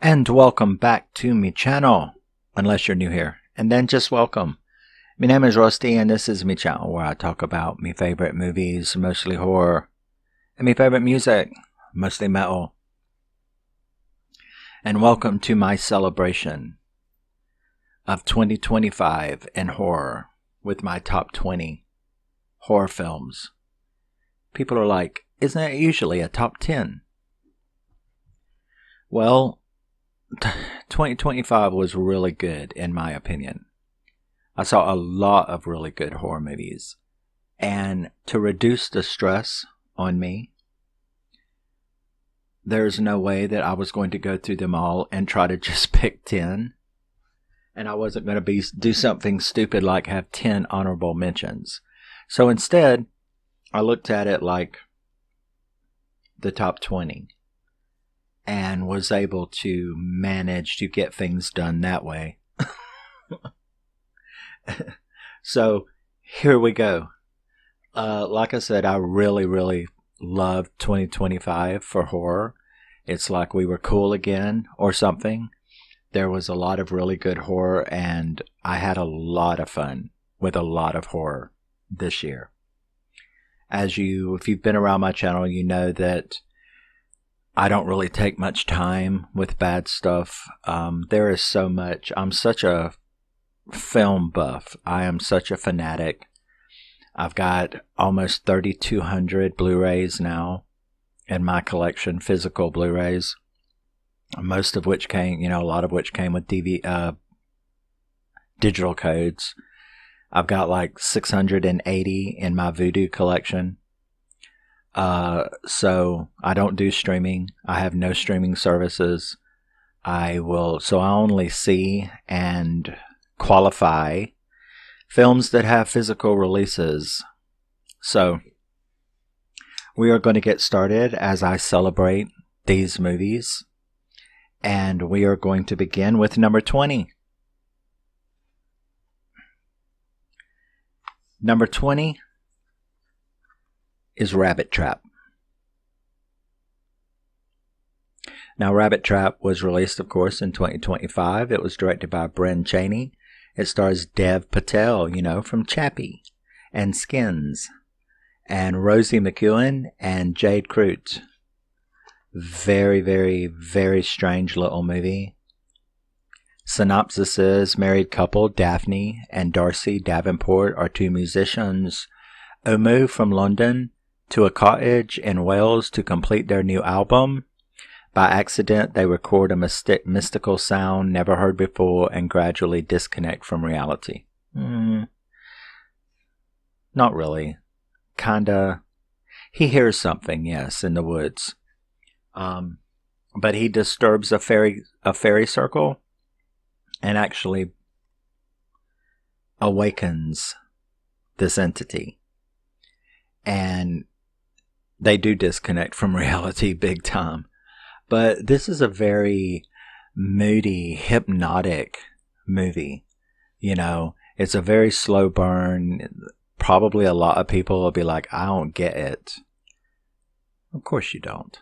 And welcome back to my channel, unless you're new here. And then just welcome. My name is Rusty and this is my channel where I talk about my favorite movies, mostly horror, and my favorite music, mostly metal. And welcome to my celebration of 2025 in horror with my top 20 horror films. People are like, isn't that usually a top 10? Well, 2025 was really good in my opinion. I saw a lot of really good horror movies. And to reduce the stress on me, there's no way that I was going to go through them all and try to just pick 10. And I wasn't going to do something stupid like have 10 honorable mentions. So instead, I looked at it like the top 20. And was able to manage to get things done that way. So here we go. Like I said, I really loved 2025 for horror. It's like we were cool again or something. There was a lot of really good horror and I had a lot of fun with a lot of horror this year. If you've been around my channel, you know that I don't really take much time with bad stuff. There is so much. I'm such a film buff. I am such a fanatic. I've got almost 3,200 Blu-rays now in my collection, physical Blu-rays. Most of which came, a lot of which came with digital codes. I've got like 680 in my Vudu collection. So I don't do streaming. I have no streaming services. I only see and qualify films that have physical releases. So we are going to get started as I celebrate these movies. And we are going to begin with number 20. Number 20 is Rabbit Trap. Now, Rabbit Trap was released, of course, in 2025. It was directed by Brent Chaney. It stars Dev Patel, from Chappie and Skins, and Rosie McEwen and Jade Crute. Very strange little movie. Synopsis is married couple Daphne and Darcy Davenport are two musicians who move from London to a cottage in Wales to complete their new album. By accident, they record a mystical sound never heard before and gradually disconnect from reality. Not really. Kinda. He hears something, yes, in the woods. But he disturbs a fairy circle and actually awakens this entity. And they do disconnect from reality big time. But this is a very moody, hypnotic movie. It's a very slow burn. Probably a lot of people will be like, I don't get it. Of course you don't.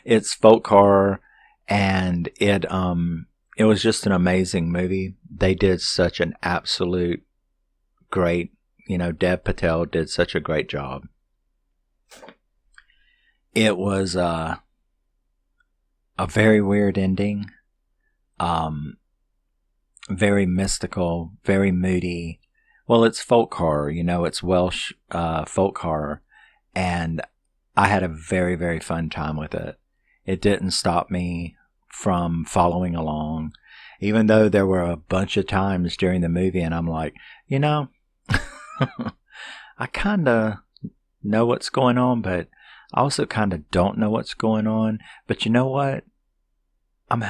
It's folk horror and it was just an amazing movie. They did such an absolute great, Dev Patel did such a great job. It was a very weird ending. Very mystical, very moody. Well, it's folk horror, it's Welsh folk horror. And I had a very fun time with it. It didn't stop me from following along, even though there were a bunch of times during the movie and I'm like, I kind of know what's going on, but I also kind of don't know what's going on. But you know what? I'm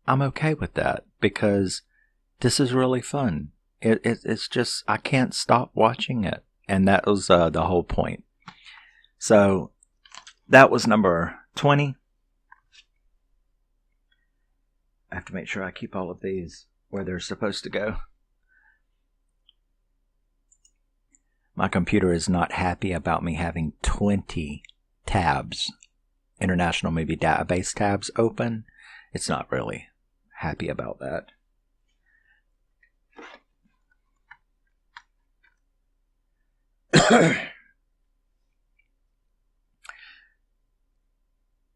okay with that because this is really fun. It's just, I can't stop watching it. And that was the whole point. So that was number 20. I have to make sure I keep all of these where they're supposed to go. My computer is not happy about me having 20 tabs, International Movie Database tabs open, it's not really happy about that.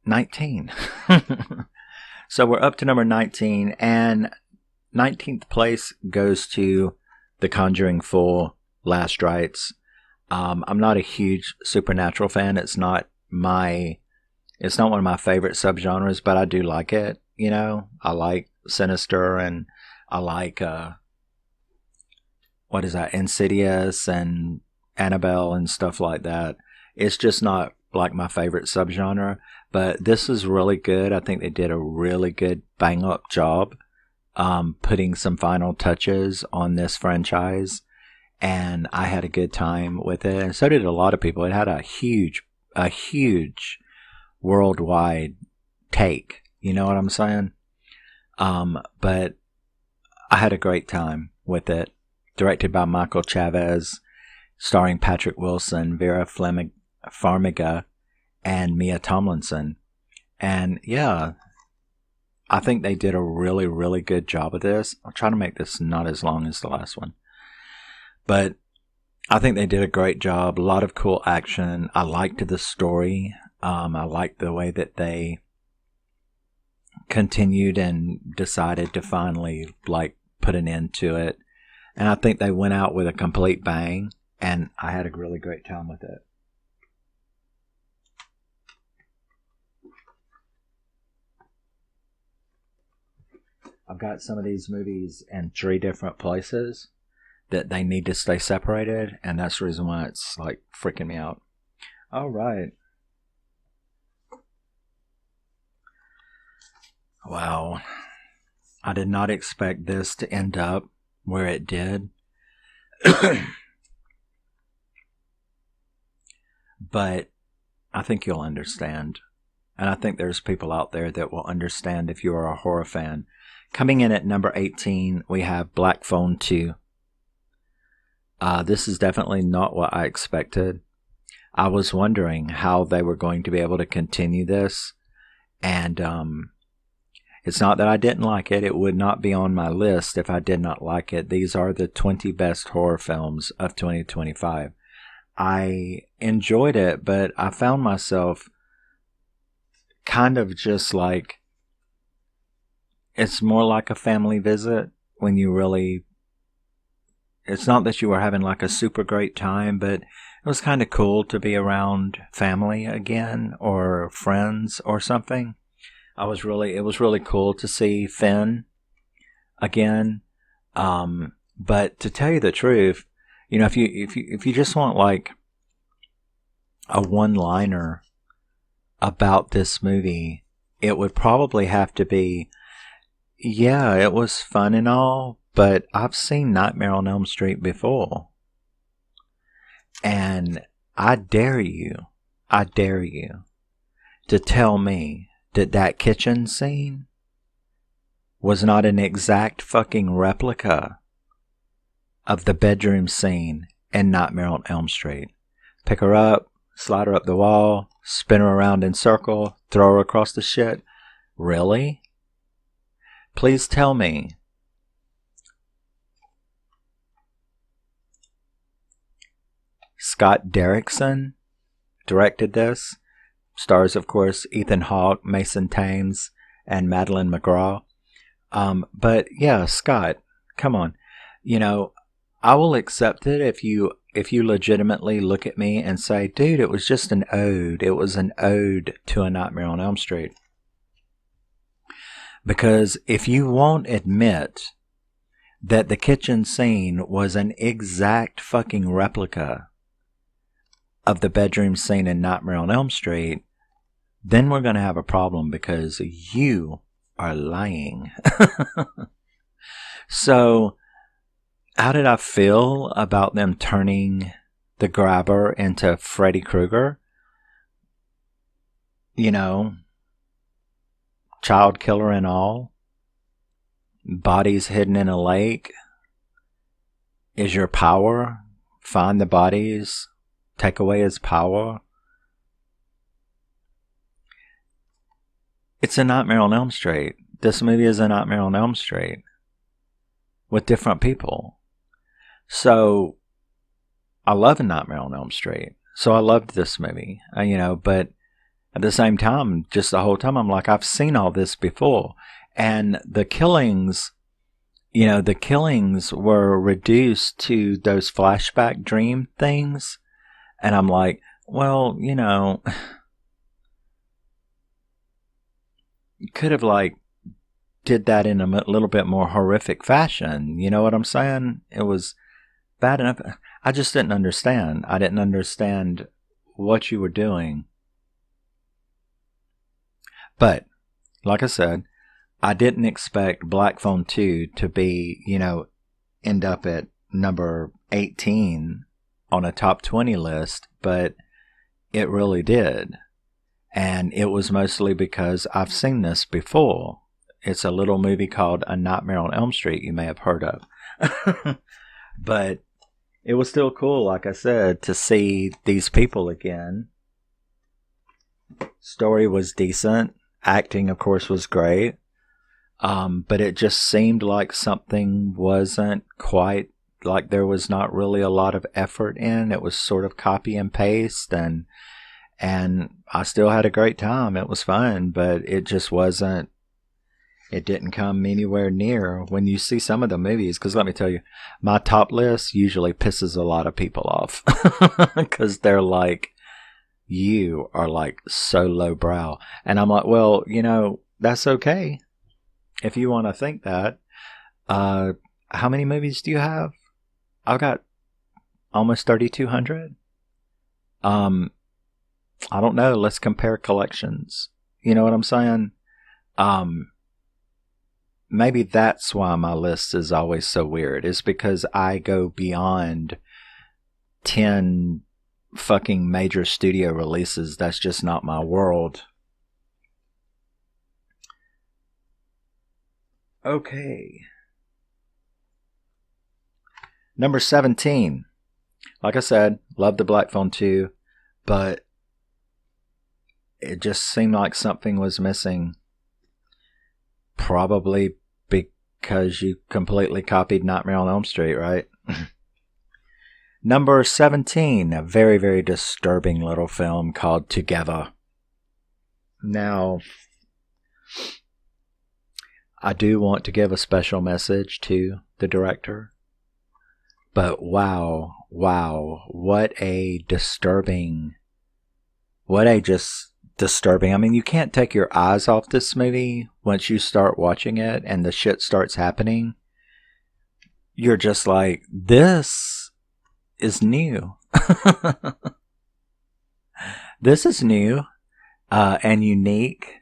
$19. So we're up to number 19, and 19th place goes to The Conjuring 4 Last Rites. I'm not a huge supernatural fan. It's not one of my favorite subgenres, but I do like it. You know, I like Sinister, and I like what is that, Insidious and Annabelle and stuff like that. It's just not like my favorite subgenre, but this is really good. I think they did a really good bang up job putting some final touches on this franchise, and I had a good time with it, and so did a lot of people. It had a huge worldwide take. You know what I'm saying? But I had a great time with it. Directed by Michael Chavez, starring Patrick Wilson, Vera Farmiga, and Mia Tomlinson. And yeah, I think they did a really, really good job of this. I'll try to make this not as long as the last one. But I think they did a great job. A lot of cool action. I liked the story. I liked the way that they continued and decided to finally put an end to it. And I think they went out with a complete bang, and I had a really great time with it. I've got some of these movies in 3 different places that they need to stay separated, and that's the reason why it's freaking me out. All right. Wow. I did not expect this to end up where it did. But I think you'll understand. And I think there's people out there that will understand if you are a horror fan. Coming in at number 18, we have Black Phone 2. This is definitely not what I expected. I was wondering how they were going to be able to continue this. And it's not that I didn't like it. It would not be on my list if I did not like it. These are the 20 best horror films of 2025. I enjoyed it, but I found myself kind of just it's more like a family visit when you really... It's not that you were having a super great time, but it was kind of cool to be around family again or friends or something. It was really cool to see Finn again. But to tell you the truth, if you just want a one-liner about this movie, it would probably have to be, yeah, it was fun and all, but I've seen Nightmare on Elm Street before. And I dare you to tell me that kitchen scene was not an exact fucking replica of the bedroom scene in Nightmare on Elm Street. Pick her up, slide her up the wall, spin her around in circle, throw her across the shit. Really? Please tell me. Scott Derrickson directed this. Stars, of course, Ethan Hawke, Mason Thames, and Madeline McGraw. But yeah, Scott, come on. I will accept it if you legitimately look at me and say, dude, it was just an ode. It was an ode to A Nightmare on Elm Street. Because if you won't admit that the kitchen scene was an exact fucking replica of the bedroom scene in Nightmare on Elm Street, then we're going to have a problem because you are lying. So, how did I feel about them turning the grabber into Freddy Krueger? Child killer and all. Bodies hidden in a lake. Is your power? Find the bodies. Take away his power. It's a Nightmare on Elm Street. this movie is a Nightmare on Elm Street with different people. So I love A Nightmare on Elm Street. So I loved this movie, but at the same time, just the whole time, I'm like, I've seen all this before. And the killings were reduced to those flashback dream things. And I'm like, well, you could have did that in a little bit more horrific fashion. You know what I'm saying? It was bad enough. I just didn't understand. I didn't understand what you were doing. But, like I said, I didn't expect Black Phone 2 to be, end up at number 18 on a top 20 list, but it really did. And it was mostly because I've seen this before. It's a little movie called A Nightmare on Elm Street you may have heard of. But it was still cool, like I said, to see these people again. Story was decent. Acting, of course, was great. But it just seemed like something wasn't quite, like there was not really a lot of effort in. It was sort of copy and paste, and I still had a great time. It was fun, but it just wasn't, it didn't come anywhere near when you see some of the movies. Because let me tell you, my top list usually pisses a lot of people off because they're like, you are like so lowbrow. And I'm like, well, that's okay. If you want to think that, how many movies do you have? I've got almost 3,200. I don't know. Let's compare collections. You know what I'm saying? Maybe that's why my list is always so weird. It's because I go beyond 10 fucking major studio releases. That's just not my world. Okay. Number 17. Like I said, love the Black Phone 2, but it just seemed like something was missing. Probably because you completely copied Nightmare on Elm Street, right? Number 17, a very, very disturbing little film called Together. Now, I do want to give a special message to the director. But wow, what a disturbing. I mean, you can't take your eyes off this movie once you start watching it and the shit starts happening. You're just like, this is new. This is new and unique.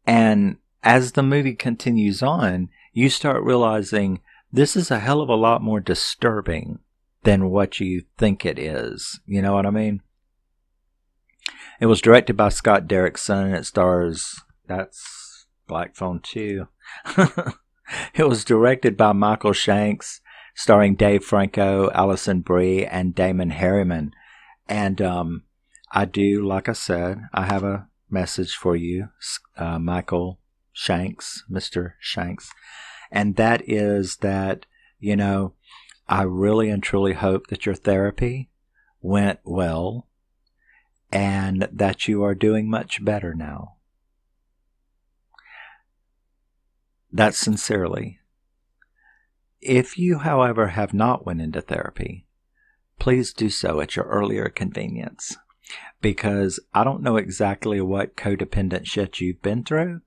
And as the movie continues on, you start realizing this is a hell of a lot more disturbing than what you think it is. You know what I mean? It was directed by Scott Derrickson. It stars, that's Black Phone 2. It was directed by Michael Shanks, starring Dave Franco, Alison Brie, and Damon Harriman. And I do, like I said, I have a message for you, Michael Shanks, Mr. Shanks. And that is that, I really and truly hope that your therapy went well and that you are doing much better now. That's sincerely. If you, however, have not went into therapy, please do so at your earlier convenience, because I don't know exactly what codependent shit you've been through,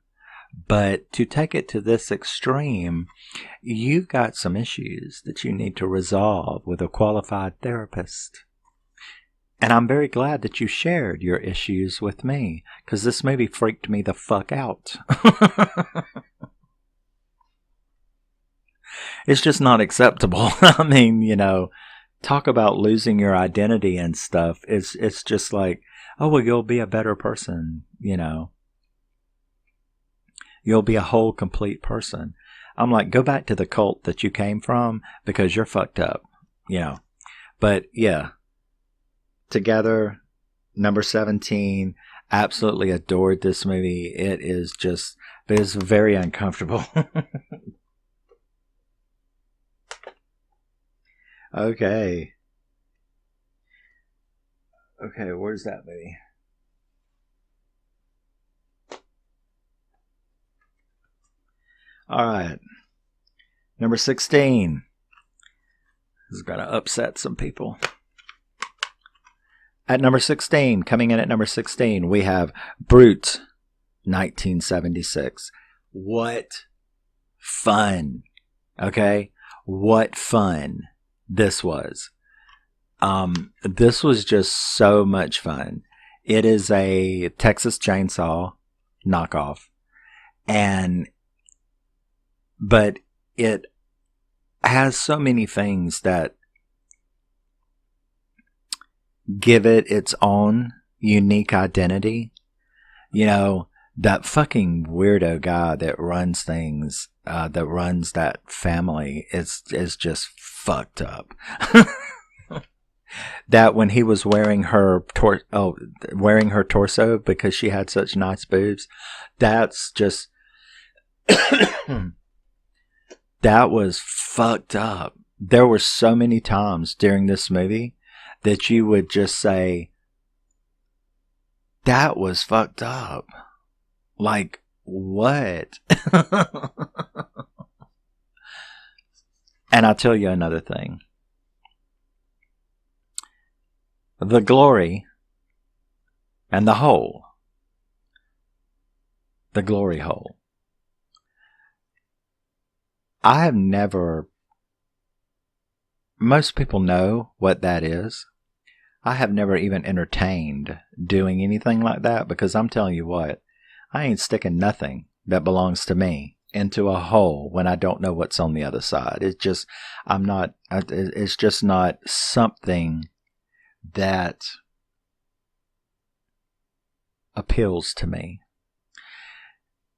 but to take it to this extreme, you've got some issues that you need to resolve with a qualified therapist. And I'm very glad that you shared your issues with me, because this movie freaked me the fuck out. It's just not acceptable. I mean, talk about losing your identity and stuff. It's just like, oh, well, you'll be a better person, You'll be a whole, complete person. I'm like, go back to the cult that you came from, because you're fucked up, But, yeah. Together, number 17, absolutely adored this movie. It is just but it's very uncomfortable. Okay. Okay, where's that movie? All right. Number 16. This is going to upset some people. At number 16, coming in at number 16, we have Brute, 1976. What fun. Okay? What fun this was. This was just so much fun. It is a Texas Chainsaw knockoff. But it has so many things that give it its own unique identity. You know, that fucking weirdo guy that runs things, that runs that family is just fucked up. That when he was wearing her torso because she had such nice boobs, that's just that was fucked up. There were so many times during this movie that you would just say, that was fucked up. Like, what? And I'll tell you another thing. The glory and the hole. The glory hole. I have never... Most people know what that is. I have never even entertained doing anything like that because I'm telling you what, I ain't sticking nothing that belongs to me into a hole when I don't know what's on the other side. It's just, it's just not something that appeals to me.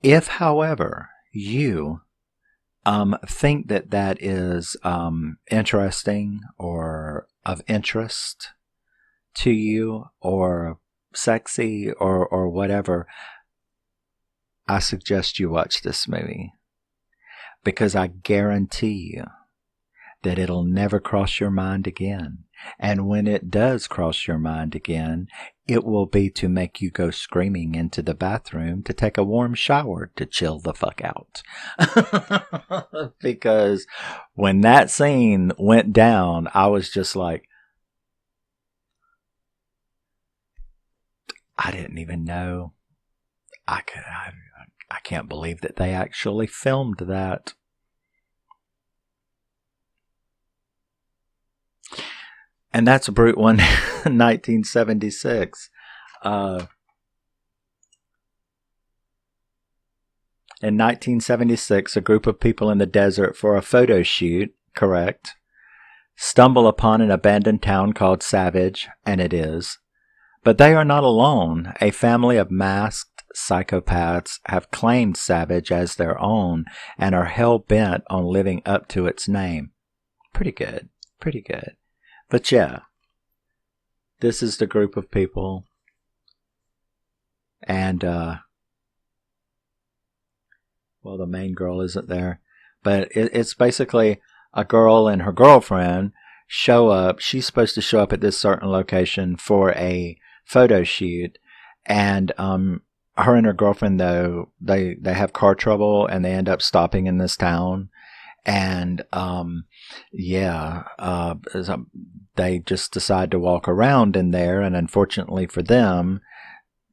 If, however, you think that that is interesting or of interest to you or sexy or whatever, I suggest you watch this movie because I guarantee you that it'll never cross your mind again. And when it does cross your mind again, it will be to make you go screaming into the bathroom to take a warm shower to chill the fuck out. Because when that scene went down, I was just like, I didn't even know I can't believe that they actually filmed that. And that's Brute 1, 1976. In 1976, a group of people in the desert for a photo shoot, correct, stumble upon an abandoned town called Savage, and it is. But they are not alone. A family of masked psychopaths have claimed Savage as their own and are hell-bent on living up to its name. Pretty good. Pretty good. But yeah, this is the group of people. And, well, the main girl isn't there. But it's basically a girl and her girlfriend show up. She's supposed to show up at this certain location for a photo shoot. And her and her girlfriend, though, they have car trouble and they end up stopping in this town. And they just decide to walk around in there. And unfortunately for them,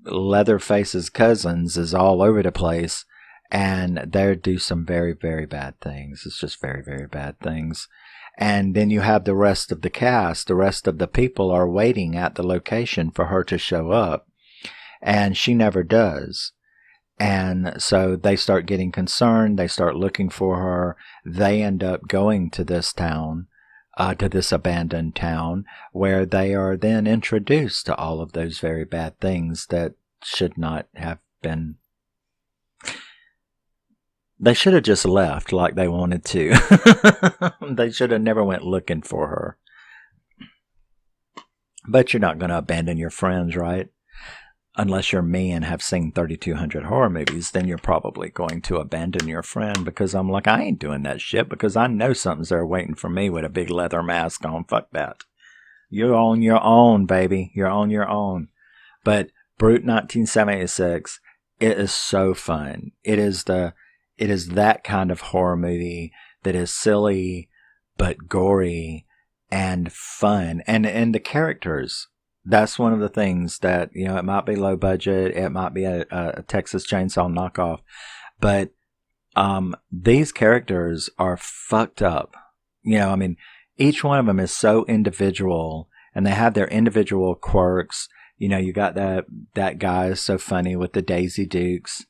Leatherface's cousins is all over the place. And they do some very, very bad things. It's just very, very bad things. And then you have the rest of the cast. The rest of the people are waiting at the location for her to show up. And she never does. And so they start getting concerned. They start looking for her. They end up going to this town, to this abandoned town, where they are then introduced to all of those very bad things that should not have been. They should have just left like they wanted to. They should have never went looking for her. But you're not going to abandon your friends, right? unless you're me and have seen 3,200 horror movies, then you're probably going to abandon your friend, because I'm like, I ain't doing that shit, because I know something's there waiting for me with a big leather mask on. Fuck that. You're on your own, baby. You're on your own. But Brute 1976, it is so fun. It is that kind of horror movie that is silly but gory and fun. And the characters, that's one of the things that, it might be low budget, it might be a Texas Chainsaw knockoff, but these characters are fucked up. Each one of them is so individual, and they have their individual quirks. You got that guy is so funny with the Daisy Dukes.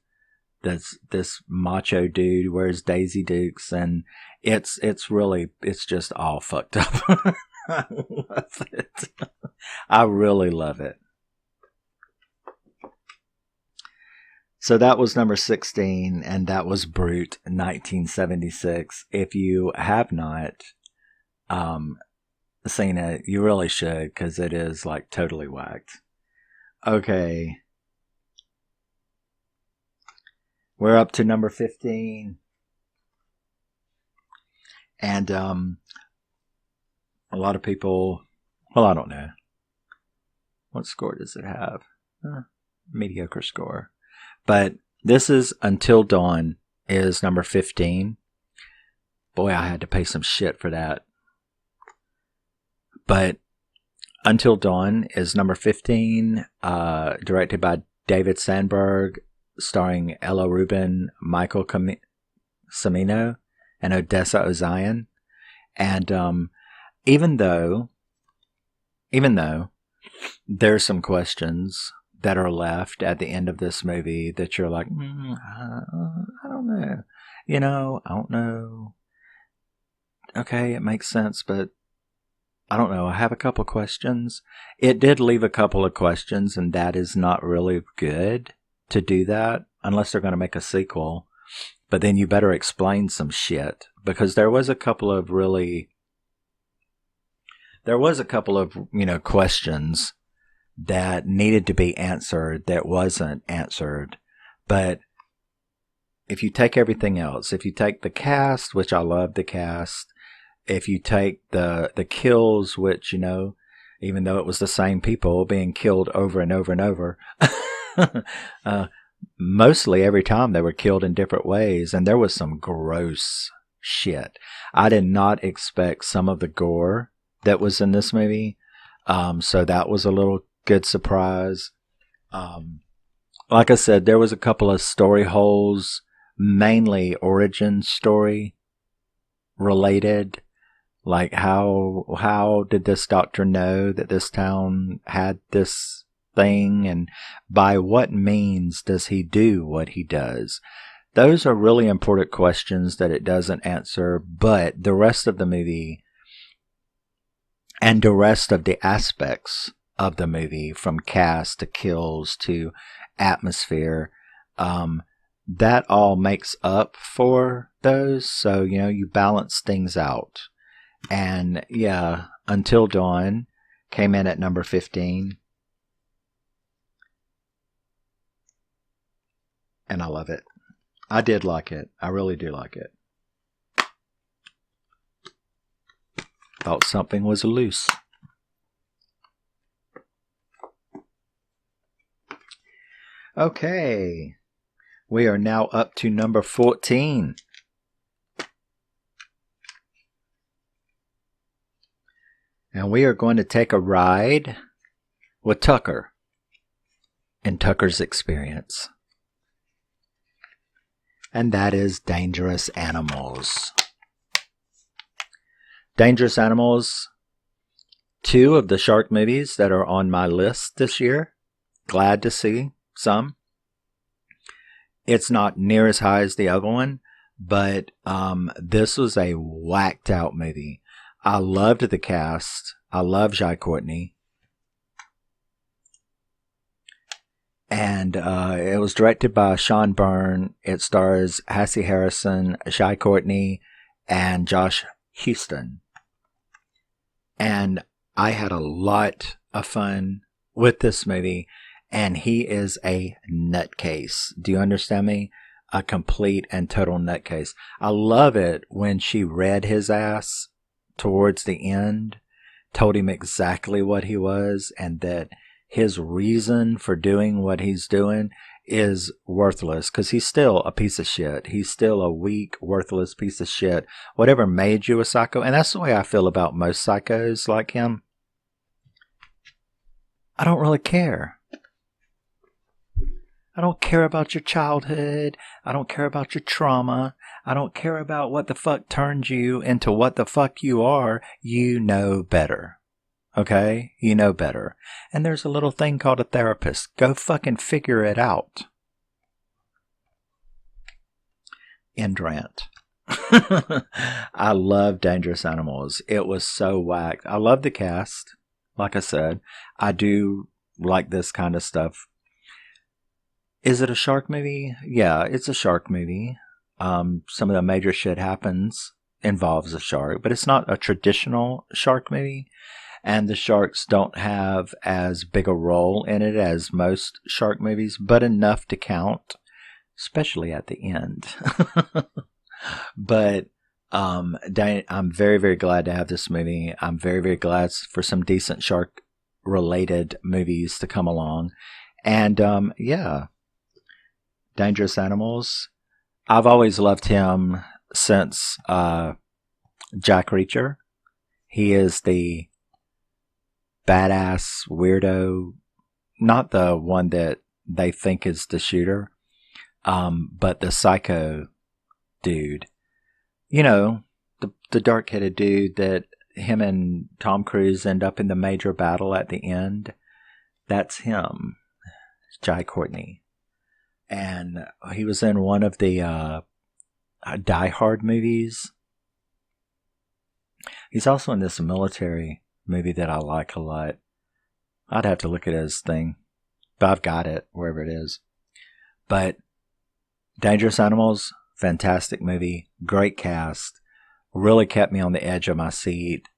This macho dude wears Daisy Dukes, and it's just all fucked up. I love it. I really love it. So that was number 16, and that was Brute 1976. If you have not seen it, you really should, because it is like totally whacked. Okay. We're up to number 15. And a lot of people, well, I don't know. What score does it have? Mediocre score. But this is Until Dawn is number 15. Boy, I had to pay some shit for that. But Until Dawn is number 15, directed by David Sandberg, starring Ella Rubin, Michael Cimino, and Odessa Ozian. And even though there's some questions that are left at the end of this movie that you're like, I don't know. I don't know. Okay, it makes sense, but I don't know. I have a couple questions. It did leave a couple of questions, and that is not really good to do that unless they're going to make a sequel. But then you better explain some shit, because there was a couple of questions that needed to be answered that wasn't answered. But if you take everything else, if you take the cast, which I love the cast, if you take the kills, which, even though it was the same people being killed over and over and over, mostly every time they were killed in different ways, and there was some gross shit. I did not expect some of the gore that was in this movie, so that was a little good surprise. Like I said, there was a couple of story holes, mainly origin story related. Like how did this doctor know that this town had this thing, and by what means does he do what he does? Those are really important questions that it doesn't answer, but the rest of the movie and the rest of the aspects of the movie, from cast to kills to atmosphere, that all makes up for those. So, you balance things out. And yeah, Until Dawn came in at number 15. And I love it. I did like it. I really do like it. Thought something was loose. Okay. We are now up to number 14. And we are going to take a ride with Tucker in Tucker's Experience. And that is Dangerous Animals. Dangerous Animals, 2 of the shark movies that are on my list this year. Glad to see some. It's not near as high as the other one, but this was a whacked out movie. I loved the cast. I love Jai Courtney. And it was directed by Sean Byrne. It stars Hassie Harrison, Jai Courtney, and Josh Huston. And I had a lot of fun with this movie. and he is a nutcase. Do you understand me? A complete and total nutcase. I love it when she read his ass towards the end, told him exactly what he was, and that his reason for doing what he's doing is worthless because he's still a piece of shit. He's still a weak, worthless piece of shit. Whatever made you a psycho, and that's the way I feel about most psychos like him. I don't really care. I don't care about your childhood. I don't care about your trauma. I don't care about what the fuck turned you into what the fuck you are. You know better. Okay? You know better. And there's a little thing called a therapist. Go fucking figure it out. End rant. I love Dangerous Animals. It was so whacked. I love the cast. Like I said, I do like this kind of stuff. Is it a shark movie? Yeah, it's a shark movie. Some of the major shit involves a shark, but it's not a traditional shark movie. And the sharks don't have as big a role in it as most shark movies, but enough to count, especially at the end. But I'm very, very glad to have this movie. I'm very, very glad for some decent shark-related movies to come along. And yeah, Dangerous Animals. I've always loved him since Jack Reacher. He is the badass weirdo, not the one that they think is the shooter, but the psycho dude. You know, the dark-headed dude that him and Tom Cruise end up in the major battle at the end. That's him, Jai Courtney. And he was in one of the Die Hard movies. He's also in this military movie that I like a lot. I'd have to look at his thing, but I've got it wherever it is. But Dangerous Animals, fantastic movie, great cast, really kept me on the edge of my seat.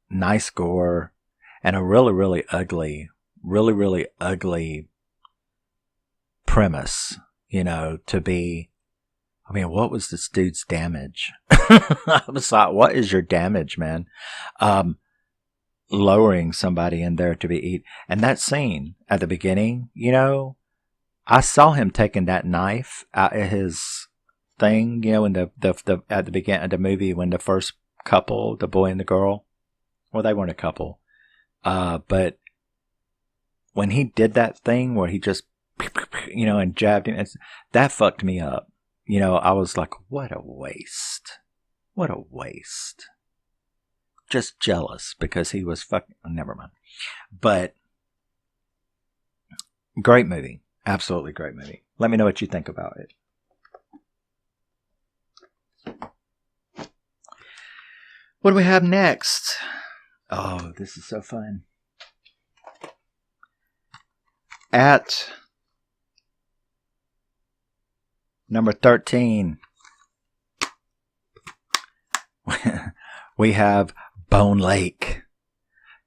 Nice gore, and a really, really ugly premise, you know, to be, I mean, what was this dude's damage? I was like, what is your damage, man? Lowering somebody in there to be eaten. And that scene at the beginning, you know, I saw him taking that knife out of his thing, you know, in the at the beginning of the movie when the first couple, the boy and the girl, well, they weren't a couple, but when he did that thing where he just, you know, and jabbed him, that fucked me up. You know, I was like, what a waste. What a waste. Just jealous because he was fucking, never mind. But great movie. Absolutely great movie. Let me know what you think about it. What do we have next? Oh, this is so fun. At number 13, we have Bone Lake.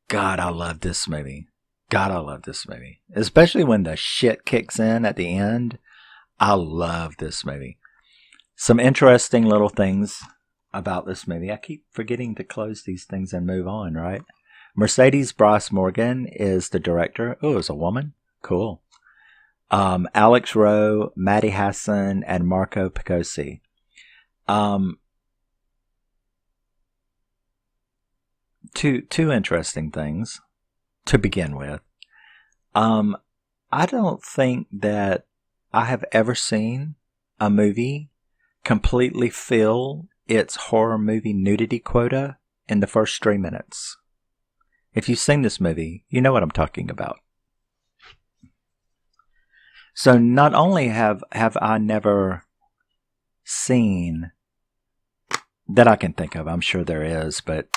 God, I love this movie. God, I love this movie. Especially when the shit kicks in at the end. I love this movie. Some interesting little things about this movie. I keep forgetting to close these things and move on, right? Mercedes Bryce Morgan is the director. Oh, it's a woman. Cool. Alex Rowe, Maddie Hassan, and Marco Picossi. Two interesting things to begin with. I don't think that I have ever seen a movie completely fill its horror movie nudity quota in the first 3 minutes. If you've seen this movie, you know what I'm talking about. So not only have I never seen that I can think of, I'm sure there is, but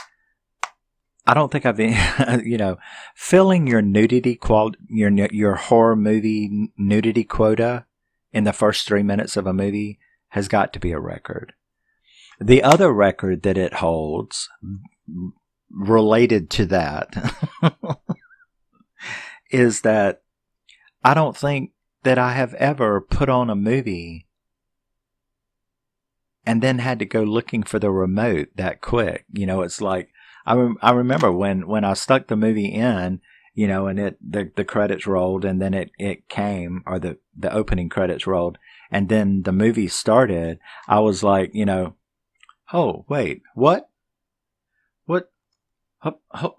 I don't think I've, you know, filling your nudity your horror movie nudity quota in the first 3 minutes of a movie has got to be a record. The other record that it holds related to that is that I don't think that I have ever put on a movie and then had to go looking for the remote that quick. It's like I remember when I stuck the movie in, and the credits rolled, and then it came, or the opening credits rolled, and then the movie started. I was like, oh wait, what? Ho- ho-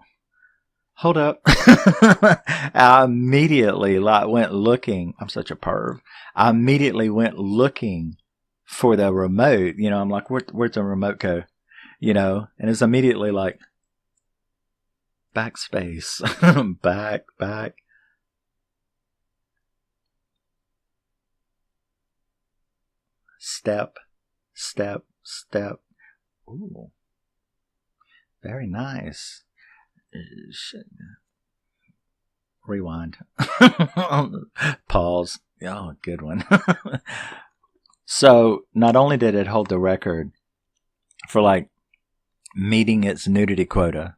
Hold up. I immediately went looking. I'm such a perv. I immediately went looking for the remote. I'm like, where'd the remote go? And it's immediately like backspace, back. Step. Ooh, very nice. Shit. Rewind. Pause. Oh, good one. So, not only did it hold the record for like meeting its nudity quota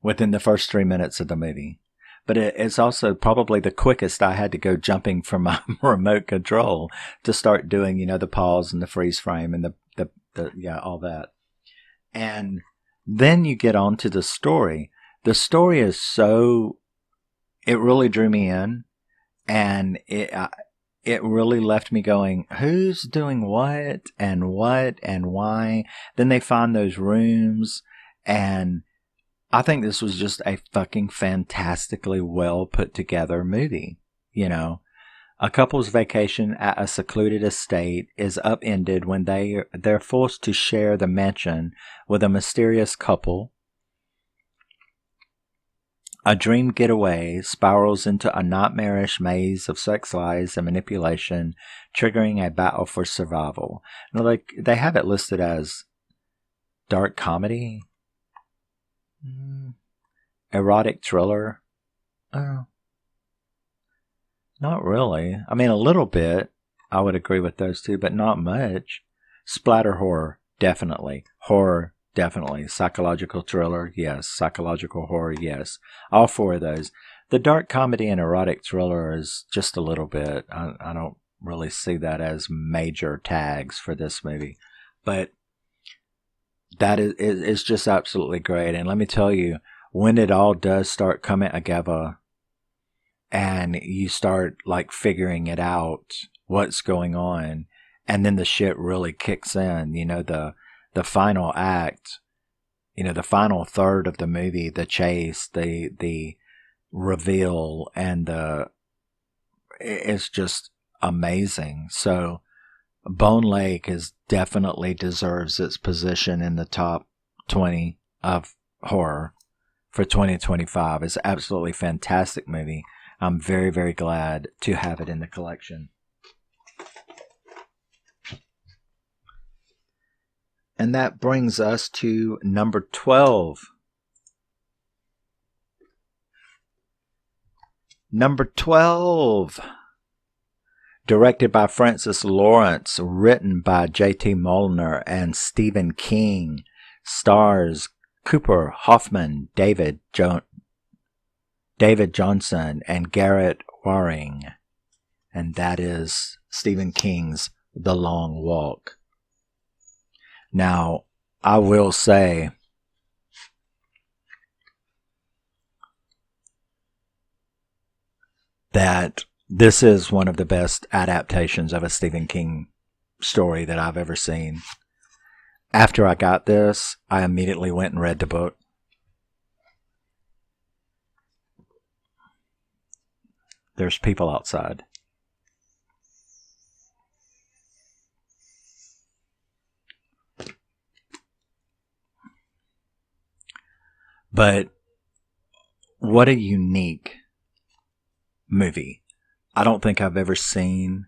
within the first 3 minutes of the movie, but it's also probably the quickest I had to go jumping from my remote control to start doing, the pause and the freeze frame and all that. And then you get on to the story. The story is it really drew me in, and it really left me going, who's doing what and why? Then they find those rooms, and I think this was just a fucking fantastically well put together movie. A couple's vacation at a secluded estate is upended when they're forced to share the mansion with a mysterious couple. A dream getaway spirals into a nightmarish maze of sex lies and manipulation, triggering a battle for survival. Like, they have it listed as dark comedy, erotic thriller. Oh, not really. I mean, a little bit. I would agree with those two, but not much. Splatter horror, definitely. Horror, definitely. Psychological thriller, yes. Psychological horror, yes. All four of those. The dark comedy and erotic thriller is just a little bit. I don't really see that as major tags for this movie. But that is just absolutely great. And let me tell you, when it all does start coming together and you start like figuring it out, what's going on, and then the shit really kicks in, the final act, the final third of the movie, the chase, the reveal, and it's just amazing. So Bone Lake definitely deserves its position in the top 20 of horror for 2025. It's an absolutely fantastic movie. I'm very, very glad to have it in the collection. And that brings us to number 12. Number 12. Directed by Francis Lawrence, written by J.T. Molnar and Stephen King, stars Cooper Hoffman, David Johnson, and Garrett Waring. And that is Stephen King's The Long Walk. Now, I will say that this is one of the best adaptations of a Stephen King story that I've ever seen. After I got this, I immediately went and read the book. There's people outside. But what a unique movie. I don't think I've ever seen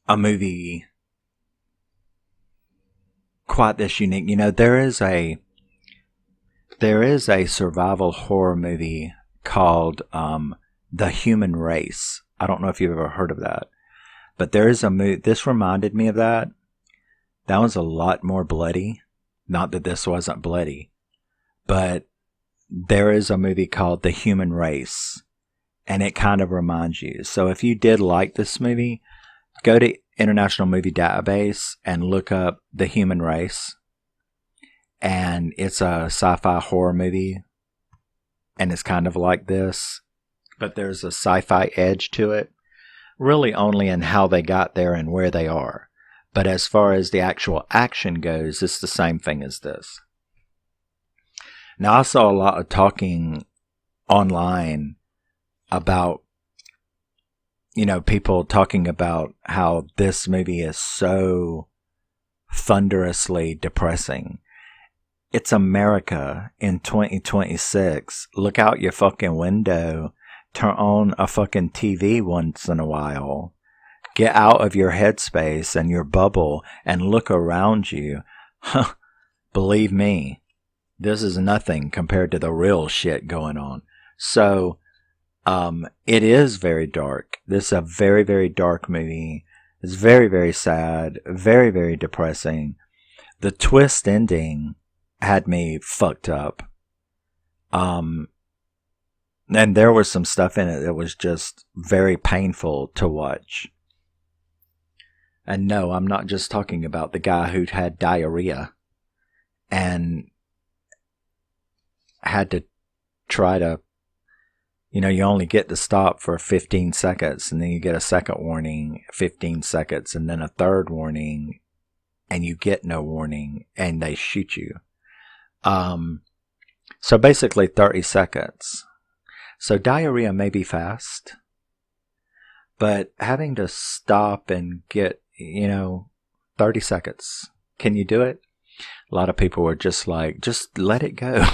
a movie quite this unique. There is a survival horror movie called The Human Race. I don't know if you've ever heard of that. But there is a movie. This reminded me of that. That was a lot more bloody. Not that this wasn't bloody. But there is a movie called The Human Race. and it kind of reminds you. So if you did like this movie, go to International Movie Database and look up The Human Race. And it's a sci-fi horror movie. And it's kind of like this. But there's a sci-fi edge to it. Really only in how they got there and where they are. But as far as the actual action goes, it's the same thing as this. Now, I saw a lot of talking online about, people talking about how this movie is so thunderously depressing. It's America in 2026. Look out your fucking window. Turn on a fucking TV once in a while. Get out of your headspace and your bubble and look around you. Believe me, this is nothing compared to the real shit going on. So, it is very dark. This is a very, very dark movie. It's very, very sad. Very, very depressing. The twist ending had me fucked up. And there was some stuff in it that was just very painful to watch. And no, I'm not just talking about the guy who'd had diarrhea and had to try to, you only get to stop for 15 seconds and then you get a second warning, 15 seconds, and then a third warning, and you get no warning and they shoot you. So basically 30 seconds. So diarrhea may be fast, but having to stop and get, 30 seconds. Can you do it? A lot of people were just like, just let it go.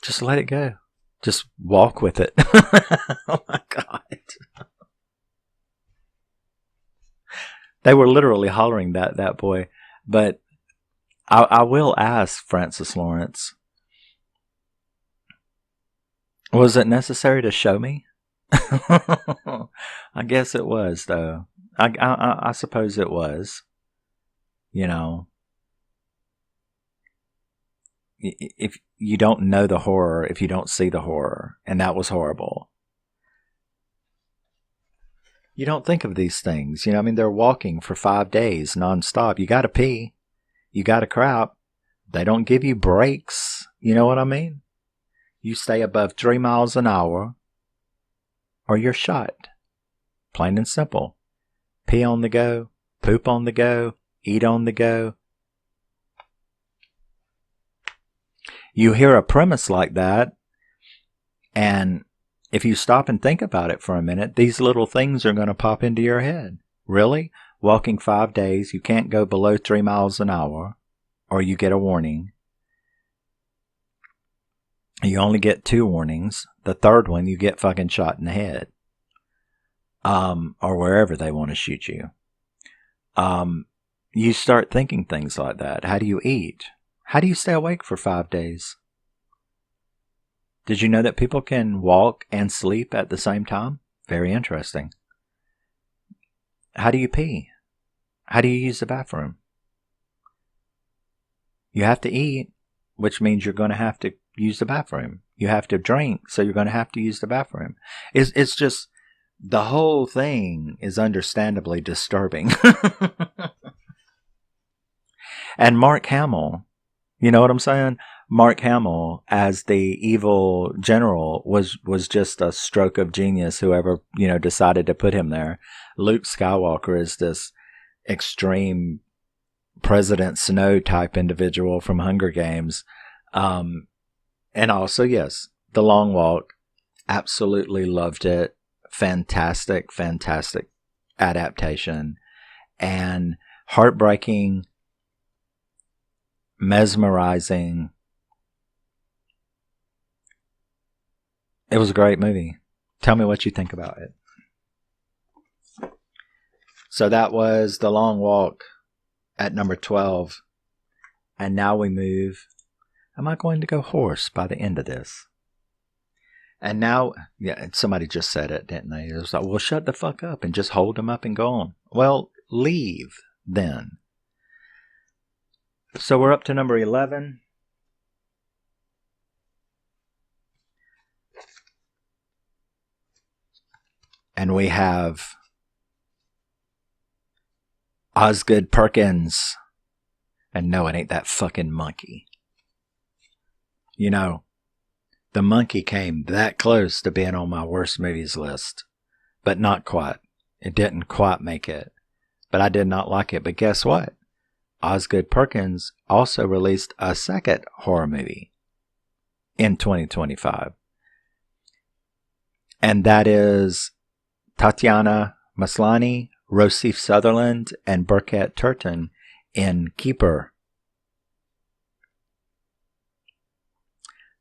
Just let it go. Just walk with it. Oh my God. They were literally hollering that boy. But I will ask Francis Lawrence, was it necessary to show me? I guess it was, though. I suppose it was. If you don't know the horror, if you don't see the horror, and that was horrible. You don't think of these things. They're walking for 5 days nonstop. You gotta pee. You gotta crap. They don't give you breaks. You know what I mean? You stay above 3 miles an hour, or you're shot. Plain and simple. Pee on the go, poop on the go, eat on the go. You hear a premise like that, and if you stop and think about it for a minute, these little things are going to pop into your head. Really? Walking 5 days, you can't go below 3 miles an hour, or you get a warning. You only get 2 warnings. The third one, you get fucking shot in the head. Or wherever they want to shoot you. You start thinking things like that. How do you eat? How do you stay awake for 5 days? Did you know that people can walk and sleep at the same time? Very interesting. How do you pee? How do you use the bathroom? You have to eat, which means you're going to have to use the bathroom. You have to drink, so you're going to have to use the bathroom. It's just, the whole thing is understandably disturbing. And Mark Hamill, you know what I'm saying? Mark Hamill as the evil general was just a stroke of genius, whoever, decided to put him there. Luke Skywalker is this extreme President Snow type individual from Hunger Games. And also, yes, The Long Walk. Absolutely loved it. Fantastic, fantastic adaptation. And heartbreaking, mesmerizing. It was a great movie. Tell me what you think about it. So that was The Long Walk at number 12. And now we move. Am I going to go hoarse by the end of this? And now, yeah, somebody just said it, didn't they? It was like, well, shut the fuck up and just hold them up and go on. Well, leave then. So we're up to number 11. And we have Osgood Perkins. And no, it ain't that fucking monkey. You know, the monkey came that close to being on my worst movies list. But not quite. It didn't quite make it. But I did not like it. But guess what? Osgood Perkins also released a second horror movie in 2025. And that is Tatiana Maslany, Rossif Sutherland, and Burkett Turton in Keeper.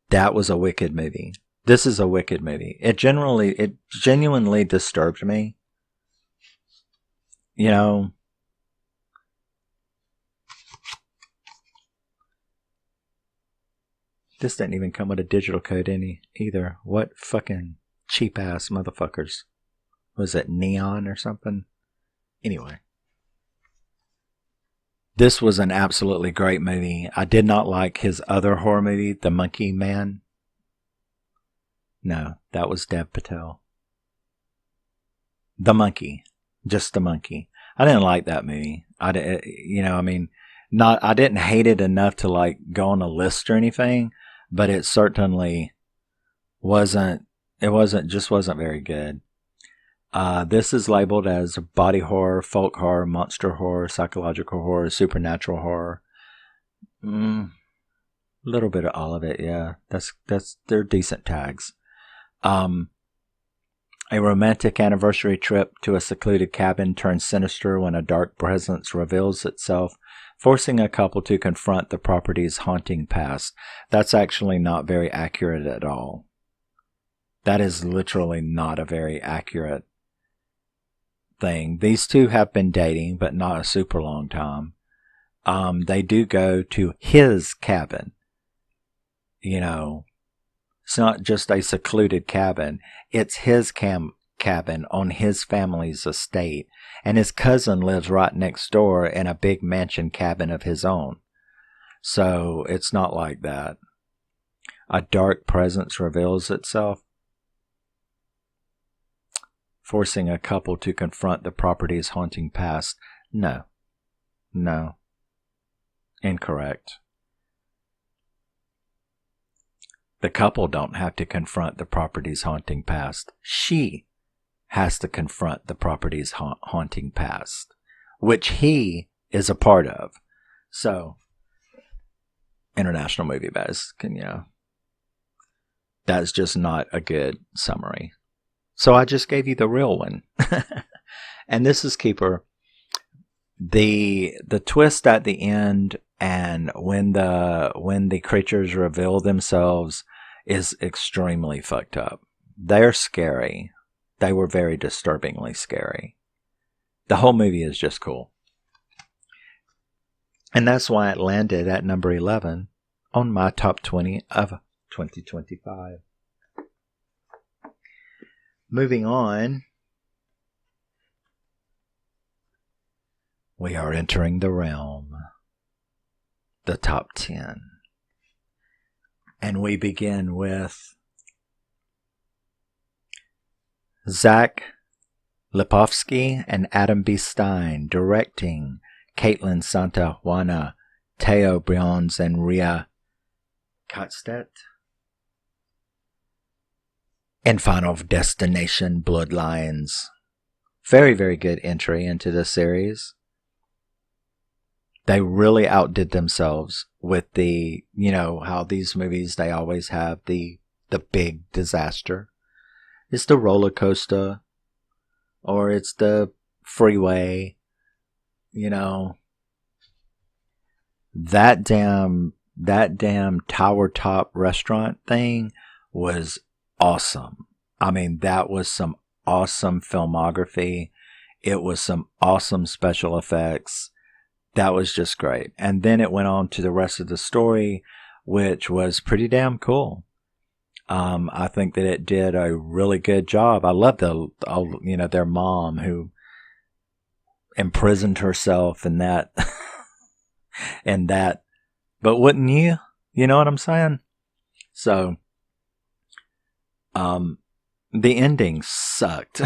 That was a wicked movie. This is a wicked movie. It genuinely disturbed me. You know, this didn't even come with a digital code either. What fucking cheap ass motherfuckers. Was it Neon or something? Anyway. This was an absolutely great movie. I did not like his other horror movie, The Monkey Man. No, that was Dev Patel. The Monkey. Just The Monkey. I didn't like that movie. I didn't hate it enough to like go on a list or anything, but it certainly wasn't very good. This is labeled as body horror, folk horror, monster horror, psychological horror, supernatural horror. A little bit of all of it, yeah. They're decent tags. A romantic anniversary trip to a secluded cabin turns sinister when a dark presence reveals itself, forcing a couple to confront the property's haunting past. That's actually not very accurate at all. That is literally not a very accurate thing. These two have been dating, but not a super long time. They do go to his cabin. You know, it's not just a secluded cabin. It's his cabin on his family's estate. And his cousin lives right next door in a big mansion cabin of his own. So it's not like that. A dark presence reveals itself, forcing a couple to confront the property's haunting past. No. Incorrect. The couple don't have to confront the property's haunting past. She has to confront the property's haunting past, which he is a part of. So, International Movie Buzz that's just not a good summary. So I just gave you the real one. And this is Keeper. The twist at the end and when the creatures reveal themselves is extremely fucked up. They're scary. They were very disturbingly scary. The whole movie is just cool. And that's why it landed at number 11 on my top 20 of 2025. Moving on, we are entering the realm, the top 10. And we begin with Zach Lipovsky and Adam B. Stein directing, Caitlin Santa Juana, Teo Briones, and Ria Kotstedt. And Final Destination Bloodlines. Very, very good entry into the series. They really outdid themselves with the, how these movies, they always have the big disaster. It's the roller coaster, or it's the freeway, That damn tower top restaurant thing was awesome. I mean, that was some awesome filmography. It was some awesome special effects. That was just great. And then it went on to the rest of the story, which was pretty damn cool. I think that it did a really good job. I love their mom who imprisoned herself in that, but wouldn't you? You know what I'm saying? So, The ending sucked.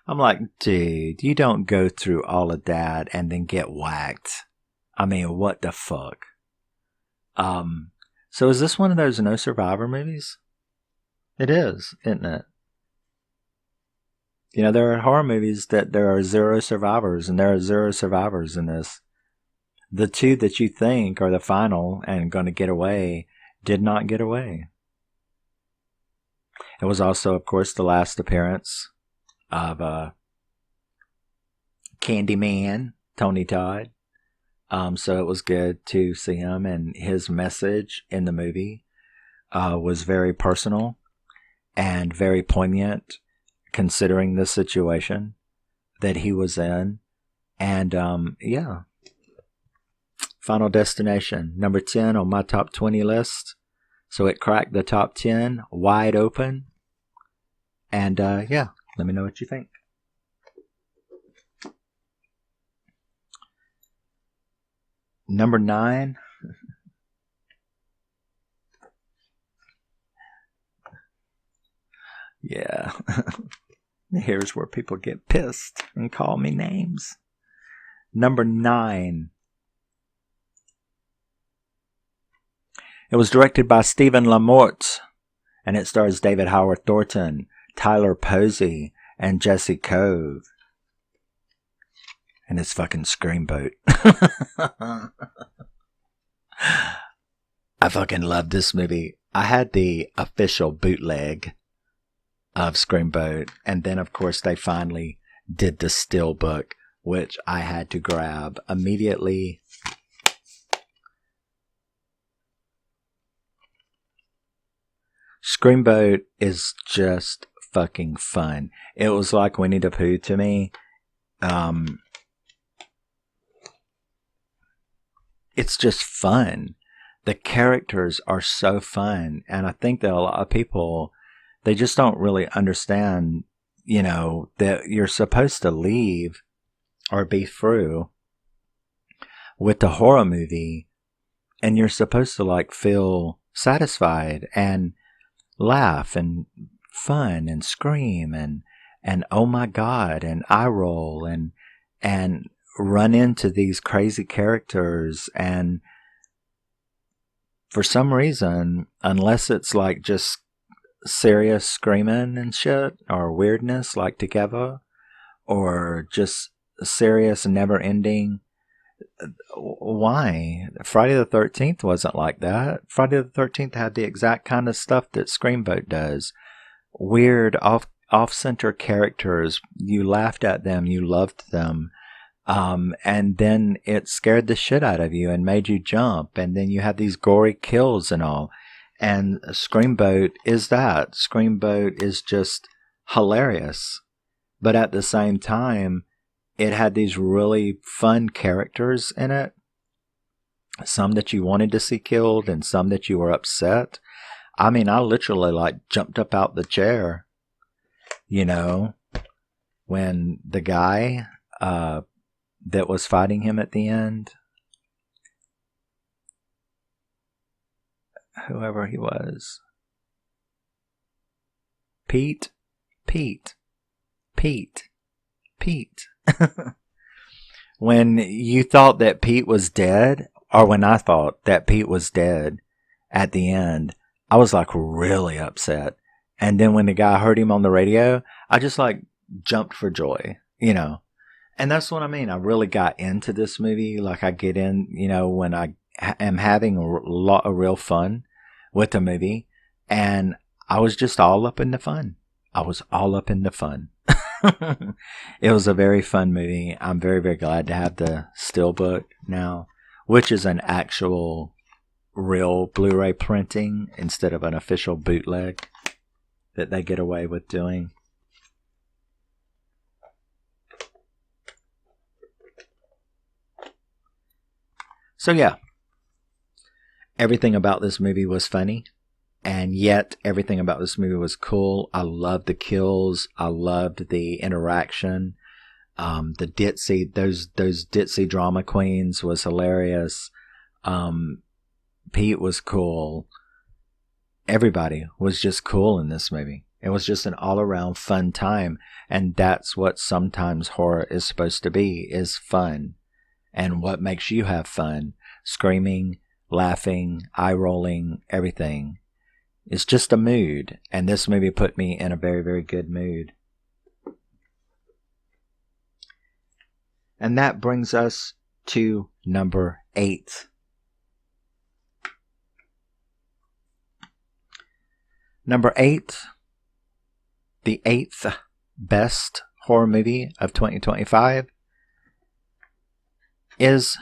I'm like, dude, you don't go through all of that and then get whacked. I mean, what the fuck? So is this one of those no survivor movies? It is, isn't it? You know, there are horror movies that there are zero survivors, and there are zero survivors in this. The two that you think are the final and going to get away did not get away. It was also, of course, the last appearance of Candyman, Tony Todd. So it was good to see him, and his message in the movie was very personal and very poignant, considering the situation that he was in. And yeah, Final Destination, number 10 on my top 20 list. So it cracked the top 10 wide open. And yeah, let me know what you think. Number 9. Yeah. Here's where people get pissed and call me names. Number 9. It was directed by Stephen LaMorte, and it stars David Howard Thornton, Tyler Posey, and Jesse Cove. And his fucking Screamboat. I fucking love this movie. I had the official bootleg of Screamboat, and then of course they finally did the steelbook, which I had to grab immediately. Screamboat is just fucking fun. It was like Winnie the Pooh to me. It's just fun. The characters are so fun, and I think that a lot of people, they just don't really understand, you know, that you're supposed to leave or be through with the horror movie, and you're supposed to like feel satisfied and laugh and fun and scream and oh my god and eye roll and run into these crazy characters, and for some reason, unless it's like just serious screaming and shit or weirdness like Together, or just serious never ending, why? Friday the 13th wasn't like that. Friday the 13th had the exact kind of stuff that Screamboat does. Weird off-center characters. You laughed at them, you loved them. And then it scared the shit out of you and made you jump. And then you had these gory kills and all. And Screamboat is that. Screamboat is just hilarious. But at the same time, it had these really fun characters in it. Some that you wanted to see killed and some that you were upset. I mean, I literally like jumped up out the chair, you know, when the guy that was fighting him at the end, whoever he was, Pete. When you thought that Pete was dead, or when I thought that Pete was dead at the end, I was like really upset. And then when the guy heard him on the radio, I just like jumped for joy, you know. And that's what I mean. I really got into this movie. Like I get in, you know, when I am having a lot of real fun with the movie. And I was just all up in the fun. I was all up in the fun. It was a very fun movie. I'm very, very glad to have the steelbook now, which is an actual real Blu-ray printing instead of an official bootleg that they get away with doing. So yeah, everything about this movie was funny, and yet everything about this movie was cool. I loved the kills. I loved the interaction. The ditzy, those ditzy drama queens was hilarious. Pete was cool. everybody was just cool in this movie. It was just an all-around fun time, and that's what sometimes horror is supposed to be, is fun. And what makes you have fun? Screaming, laughing, eye-rolling, everything. It's just a mood, and this movie put me in a very, very good mood. And that brings us to number 8. Number 8, the 8th best horror movie of 2025 is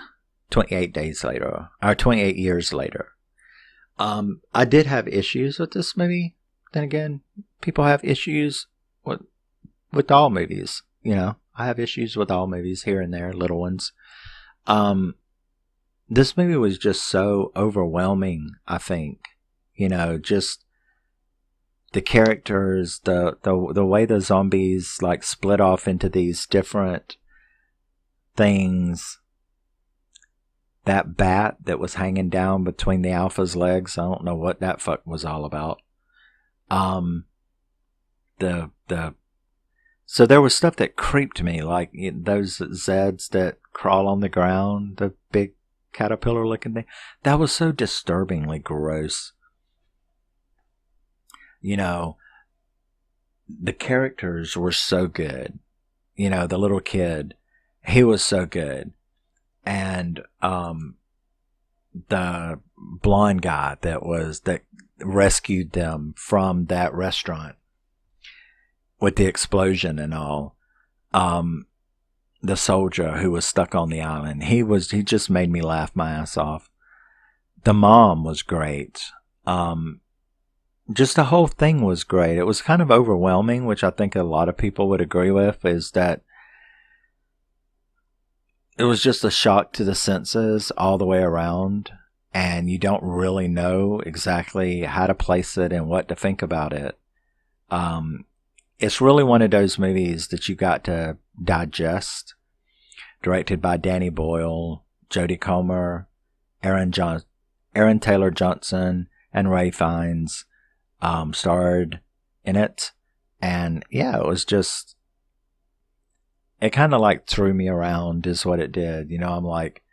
28 Days Later, or 28 Years Later. I did have issues with this movie. Then again, people have issues with all movies. You know, I have issues with all movies here and there, little ones. This movie was just so overwhelming, I think. You know, just the characters, the way the zombies like split off into these different things. That bat that was hanging down between the alpha's legs, I don't know what that fuck was all about. So there was stuff that creeped me, like those Zeds that crawl on the ground, the big caterpillar looking thing. That was so disturbingly gross. You know, the characters were so good. You know, the little kid, he was so good. And the blonde guy that rescued them from that restaurant with the explosion and all, the soldier who was stuck on the island, he just made me laugh my ass off. The mom was great. Just the whole thing was great. It was kind of overwhelming, which I think a lot of people would agree with, is that it was just a shock to the senses all the way around, and you don't really know exactly how to place it and what to think about it. It's really one of those movies that you got to digest. Directed by Danny Boyle, Jodie Comer, Aaron Taylor Johnson, and Ray Fiennes starred in it. And yeah, it was just... It kind of like threw me around is what it did. You know, I'm like,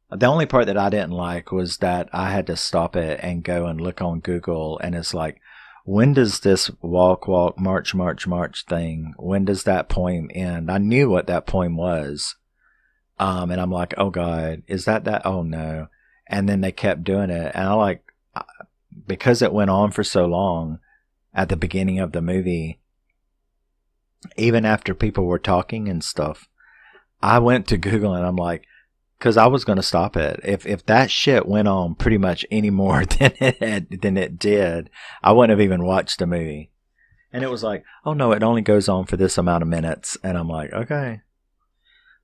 the only part that I didn't like was that I had to stop it and go and look on Google, and it's like, when does this walk, march thing, when does that poem end? I knew what that poem was. And I'm like, oh God, is that? Oh no. And then they kept doing it. And because it went on for so long at the beginning of the movie, even after people were talking and stuff, I went to Google and I'm like, because I was going to stop it. If that shit went on pretty much any more than it did, I wouldn't have even watched the movie. And it was like, oh no, it only goes on for this amount of minutes. And I'm like, okay,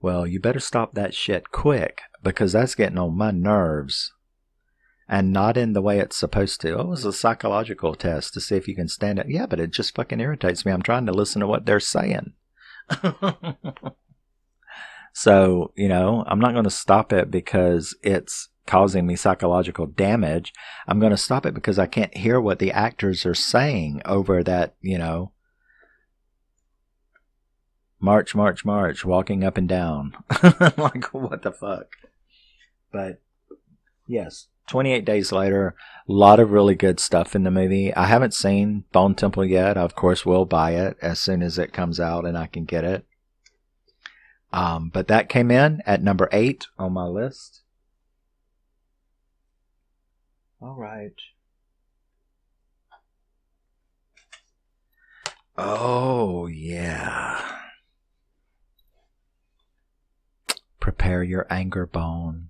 well, you better stop that shit quick, because that's getting on my nerves. And not in the way it's supposed to. It was a psychological test to see if you can stand it. Yeah, but it just fucking irritates me. I'm trying to listen to what they're saying. So, you know, I'm not going to stop it because it's causing me psychological damage. I'm going to stop it because I can't hear what the actors are saying over that, you know, march, walking up and down. Like, what the fuck? But, yes. 28 Days Later, a lot of really good stuff in the movie. I haven't seen Bone Temple yet. I, of course, will buy it as soon as it comes out and I can get it. But that came in at number 8 on my list. All right. Oh, yeah. Prepare your anger bone.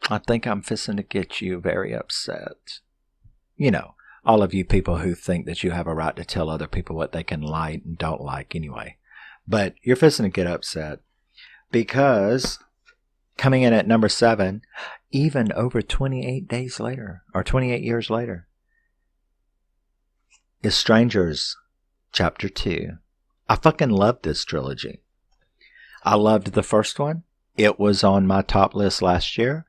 I think I'm fixing to get you very upset. You know, all of you people who think that you have a right to tell other people what they can like and don't like anyway. But you're fixing to get upset because coming in at number 7, even over 28 days later, or 28 years later, is Strangers Chapter 2. I fucking love this trilogy. I loved the first one. It was on my top list last year.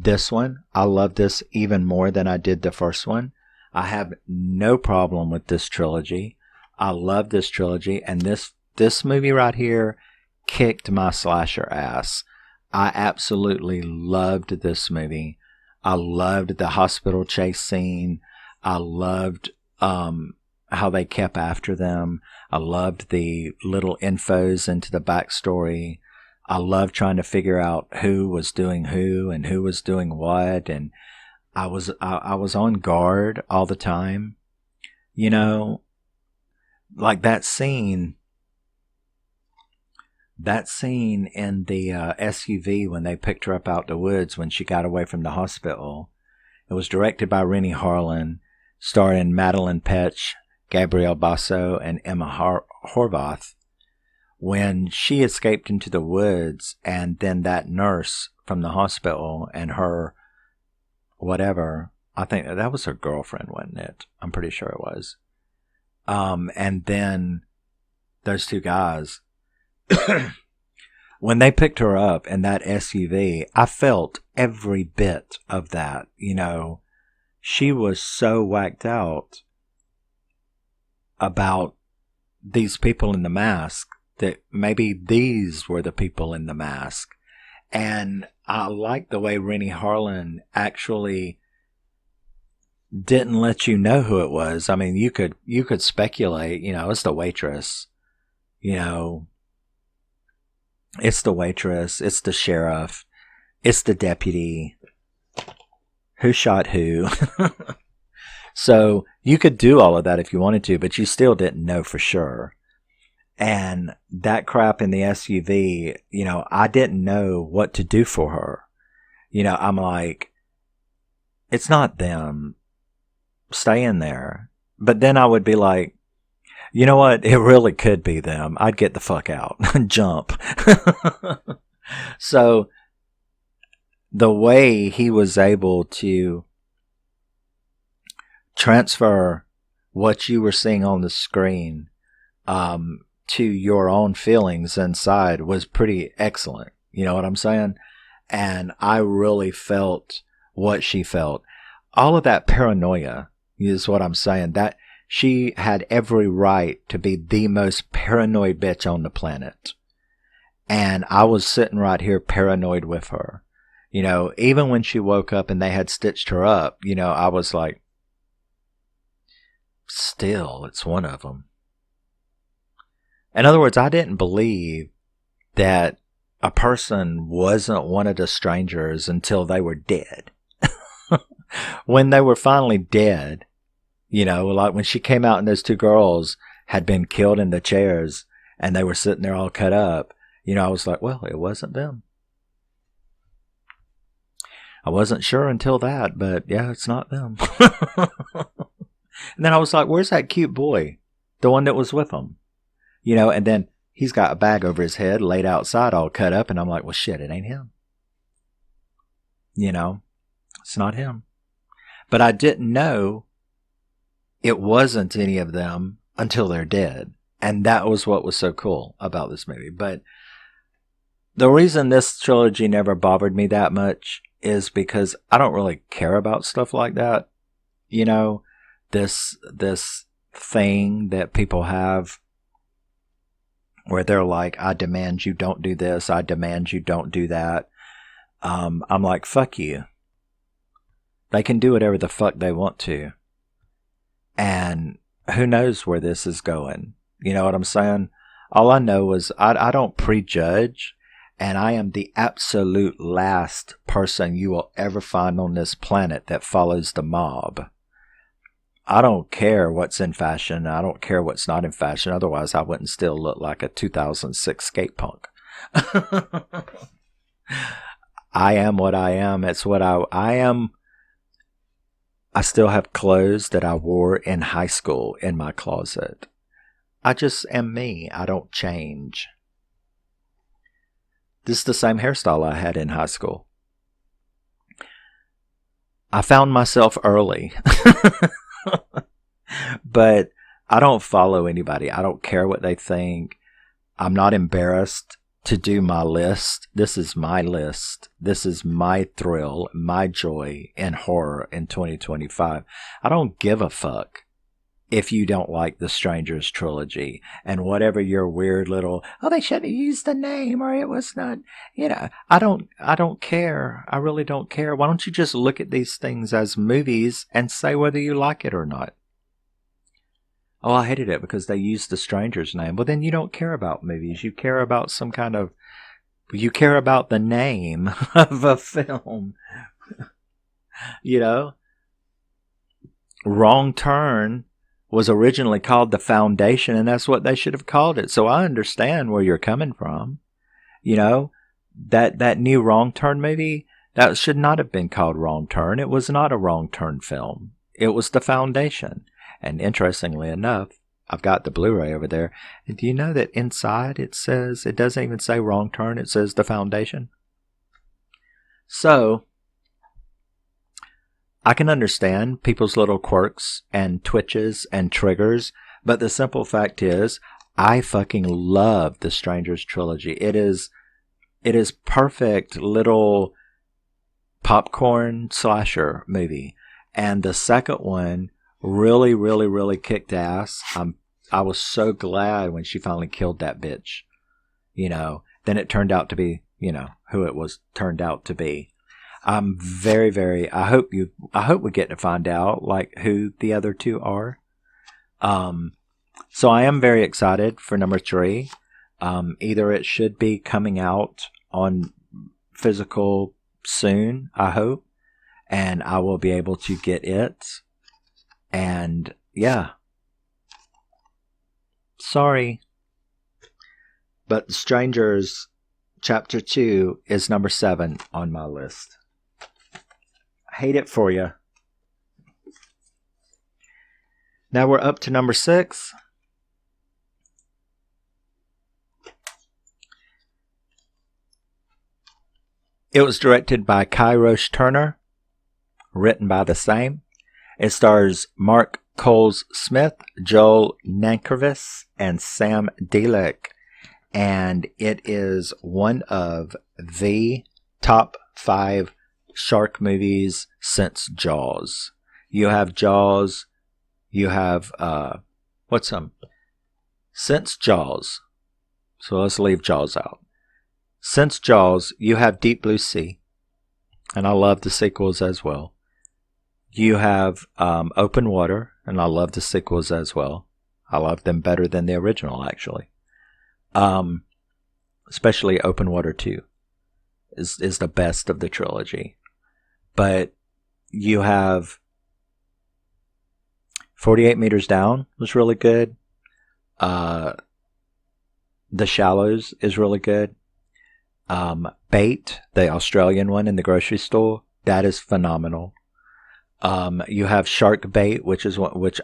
This one, I love this even more than I did the first one. I have no problem with this trilogy. I love this trilogy, and this movie right here kicked my slasher ass. I absolutely loved this movie. I loved the hospital chase scene. I loved how they kept after them. I loved the little infos into the backstory. I loved trying to figure out who was doing who and who was doing what, and I was on guard all the time. You know, like that scene in the SUV when they picked her up out the woods when she got away from the hospital. It was directed by Rennie Harlin, starring Madeline Petch, Gabrielle Basso, and Emma Horvath. When she escaped into the woods, and then that nurse from the hospital and her whatever, I think that was her girlfriend, wasn't it? I'm pretty sure it was. And then those two guys, when they picked her up in that SUV, I felt every bit of that. You know, she was so whacked out about these people in the mask that maybe these were the people in the mask. And I like the way Rennie Harlin actually didn't let you know who it was. I mean, you could speculate, you know, it's the waitress, you know, it's the waitress, it's the sheriff, it's the deputy, who shot who. So you could do all of that if you wanted to, but you still didn't know for sure. And that crap in the SUV, you know, I didn't know what to do for her. You know, I'm like, it's not them. Stay in there. But then I would be like, you know what? It really could be them. I'd get the fuck out and jump. So the way he was able to transfer what you were seeing on the screen to your own feelings inside was pretty excellent. You know what I'm saying? And I really felt what she felt. All of that paranoia is what I'm saying. That she had every right to be the most paranoid bitch on the planet. And I was sitting right here paranoid with her. You know, even when she woke up and they had stitched her up, you know, I was like, still, it's one of them. In other words, I didn't believe that a person wasn't one of the strangers until they were dead. When they were finally dead, you know, like when she came out and those two girls had been killed in the chairs and they were sitting there all cut up, you know, I was like, well, it wasn't them. I wasn't sure until that, but yeah, it's not them. And then I was like, where's that cute boy? The one that was with them. You know, and then he's got a bag over his head laid outside all cut up. And I'm like, well, shit, it ain't him. You know, it's not him. But I didn't know it wasn't any of them until they're dead. And that was what was so cool about this movie. But the reason this trilogy never bothered me that much is because I don't really care about stuff like that. You know, this thing that people have where they're like, I demand you don't do this, I demand you don't do that. I'm like, fuck you. They can do whatever the fuck they want to. And who knows where this is going. You know what I'm saying? All I know is I don't prejudge, and I am the absolute last person you will ever find on this planet that follows the mob. I don't care what's in fashion. I don't care what's not in fashion. Otherwise, I wouldn't still look like a 2006 skate punk. I am what I am. It's what I am. I still have clothes that I wore in high school in my closet. I just am me. I don't change. This is the same hairstyle I had in high school. I found myself early. But I don't follow anybody. I don't care what they think. I'm not embarrassed to do my list. This is my list. This is my thrill, my joy in horror in 2025. I don't give a fuck if you don't like the Strangers trilogy and whatever your weird little, oh, they shouldn't have used the name or it was not, I don't care. I really don't care. Why don't you just look at these things as movies and say whether you like it or not? Oh, I hated it because they used the Stranger's name. Well, then you don't care about movies. You care about you care about the name of a film. Wrong Turn was originally called The Foundation, and that's what they should have called it. So I understand where you're coming from. That new Wrong Turn movie, that should not have been called Wrong Turn. It was not a Wrong Turn film. It was The Foundation. And interestingly enough, I've got the Blu-ray over there. And do you know that inside it doesn't even say Wrong Turn, it says The Foundation? So, I can understand people's little quirks and twitches and triggers, but the simple fact is, I fucking love the Strangers trilogy. It is perfect little popcorn slasher movie. And the second one really, really, really kicked ass. I was so glad when she finally killed that bitch. Then it turned out to be, who it was turned out to be. I'm very, very, I hope we get to find out, who the other two are. So I am very excited for number 3. Either it should be coming out on physical soon, I hope, and I will be able to get it. And yeah, sorry, but Strangers Chapter 2 is number 7 on my list. I hate it for you. Now we're up to number 6. It was directed by Kairos Turner, written by the same. It stars Mark Coles-Smith, Joel Nankervis, and Sam Delick. And it is one of the top 5 shark movies since Jaws. You have Jaws. You have, since Jaws. So let's leave Jaws out. Since Jaws, you have Deep Blue Sea. And I love the sequels as well. You have Open Water, and I love the sequels as well. I love them better than the original, actually. Especially Open Water 2 is the best of the trilogy. But you have 48 Meters Down was really good. The Shallows is really good. Bait, the Australian one in the grocery store, that is phenomenal. You have Shark Bait, which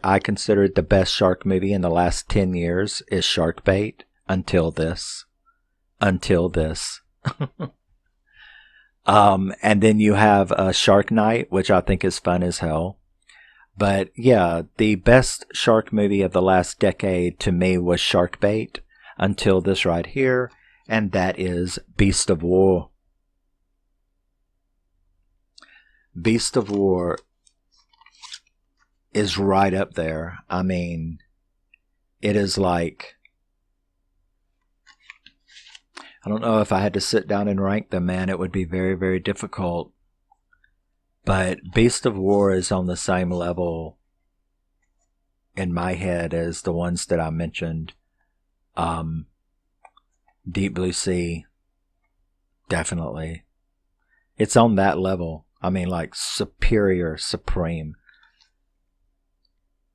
I considered the best shark movie in the last 10 years is Shark Bait until this. And then you have Shark Night, which I think is fun as hell. But yeah, the best shark movie of the last decade to me was Shark Bait until this right here, and that is Beast of War. Beast of War is right up there. I mean, it is like, I don't know if I had to sit down and rank them, man, it would be very, very difficult. But Beast of War is on the same level in my head as the ones that I mentioned. Deep Blue Sea, definitely. It's on that level. I mean, like superior, supreme.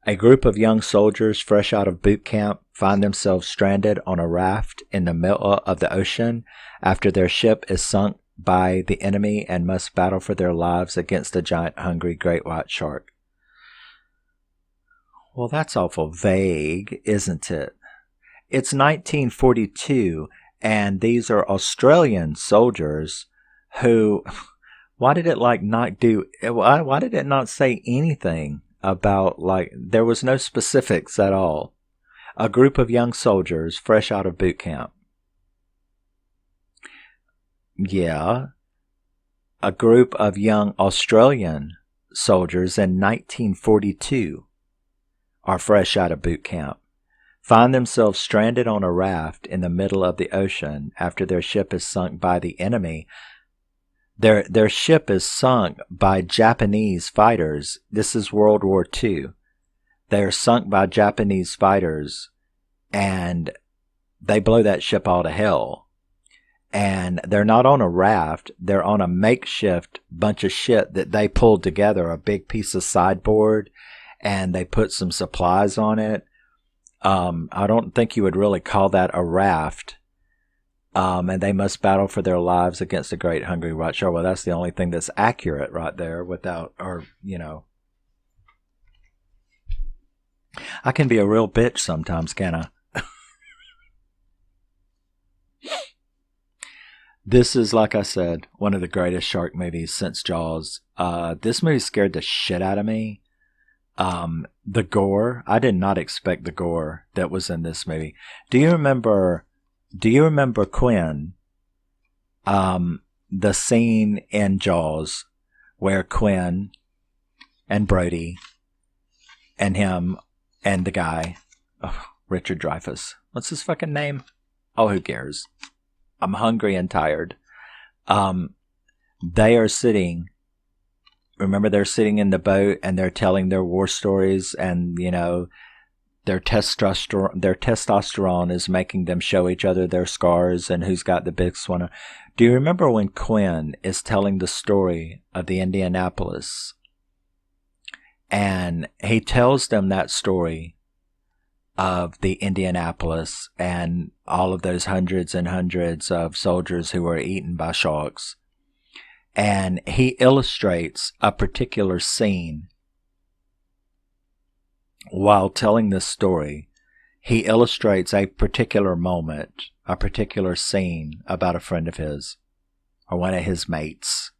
A group of young soldiers fresh out of boot camp find themselves stranded on a raft in the middle of the ocean after their ship is sunk by the enemy and must battle for their lives against a giant hungry great white shark. Well, that's awful vague, isn't it? It's 1942, and these are Australian soldiers who... Why did it why did it not say anything about, there was no specifics at all. A group of young soldiers fresh out of boot camp. Yeah, a group of young Australian soldiers in 1942 are fresh out of boot camp, find themselves stranded on a raft in the middle of the ocean after their ship is sunk by the enemy. Their ship is sunk by Japanese fighters. This is World War II. They are sunk by Japanese fighters, and they blow that ship all to hell. And they're not on a raft. They're on a makeshift bunch of shit that they pulled together, a big piece of sideboard, and they put some supplies on it. I don't think you would really call that a raft. And they must battle for their lives against a great hungry white shark. Well, that's the only thing that's accurate right there without, or, I can be a real bitch sometimes, can I? This is, like I said, one of the greatest shark movies since Jaws. This movie scared the shit out of me. The gore, I did not expect the gore that was in this movie. Do you remember Quinn? The scene in Jaws where Quinn and Brody and him and the guy, Richard Dreyfuss. What's his fucking name? Oh, who cares? I'm hungry and tired. They are sitting. Remember, they're sitting in the boat and they're telling their war stories, and their testosterone is making them show each other their scars and who's got the biggest one. Do you remember when Quinn is telling the story of the Indianapolis, and he tells them that story of the Indianapolis and all of those hundreds and hundreds of soldiers who were eaten by sharks. And he illustrates a particular scene while telling this story. He illustrates a particular moment, a particular scene about a friend of his or one of his mates.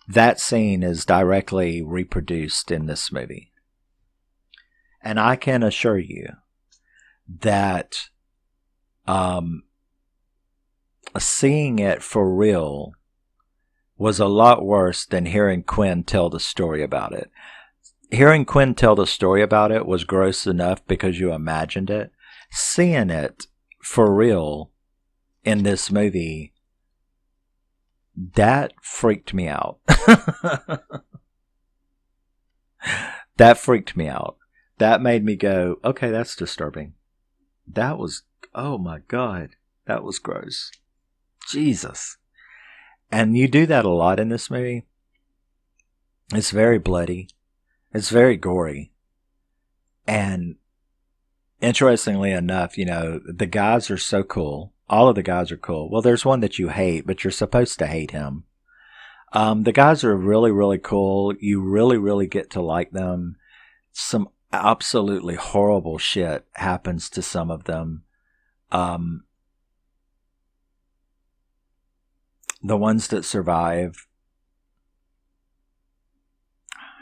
That scene is directly reproduced in this movie. And I can assure you that seeing it for real was a lot worse than hearing Quinn tell the story about it. Hearing Quinn tell the story about it was gross enough because you imagined it. Seeing it for real in this movie, that freaked me out. That freaked me out. That made me go, okay, that's disturbing. That was, oh my God, that was gross. Jesus. And you do that a lot in this movie. It's very bloody. It's very gory. And interestingly enough, the guys are so cool. All of the guys are cool. Well, there's one that you hate, but you're supposed to hate him. The guys are really, really cool. You really, really get to like them. Some absolutely horrible shit happens to some of them. The ones that survive.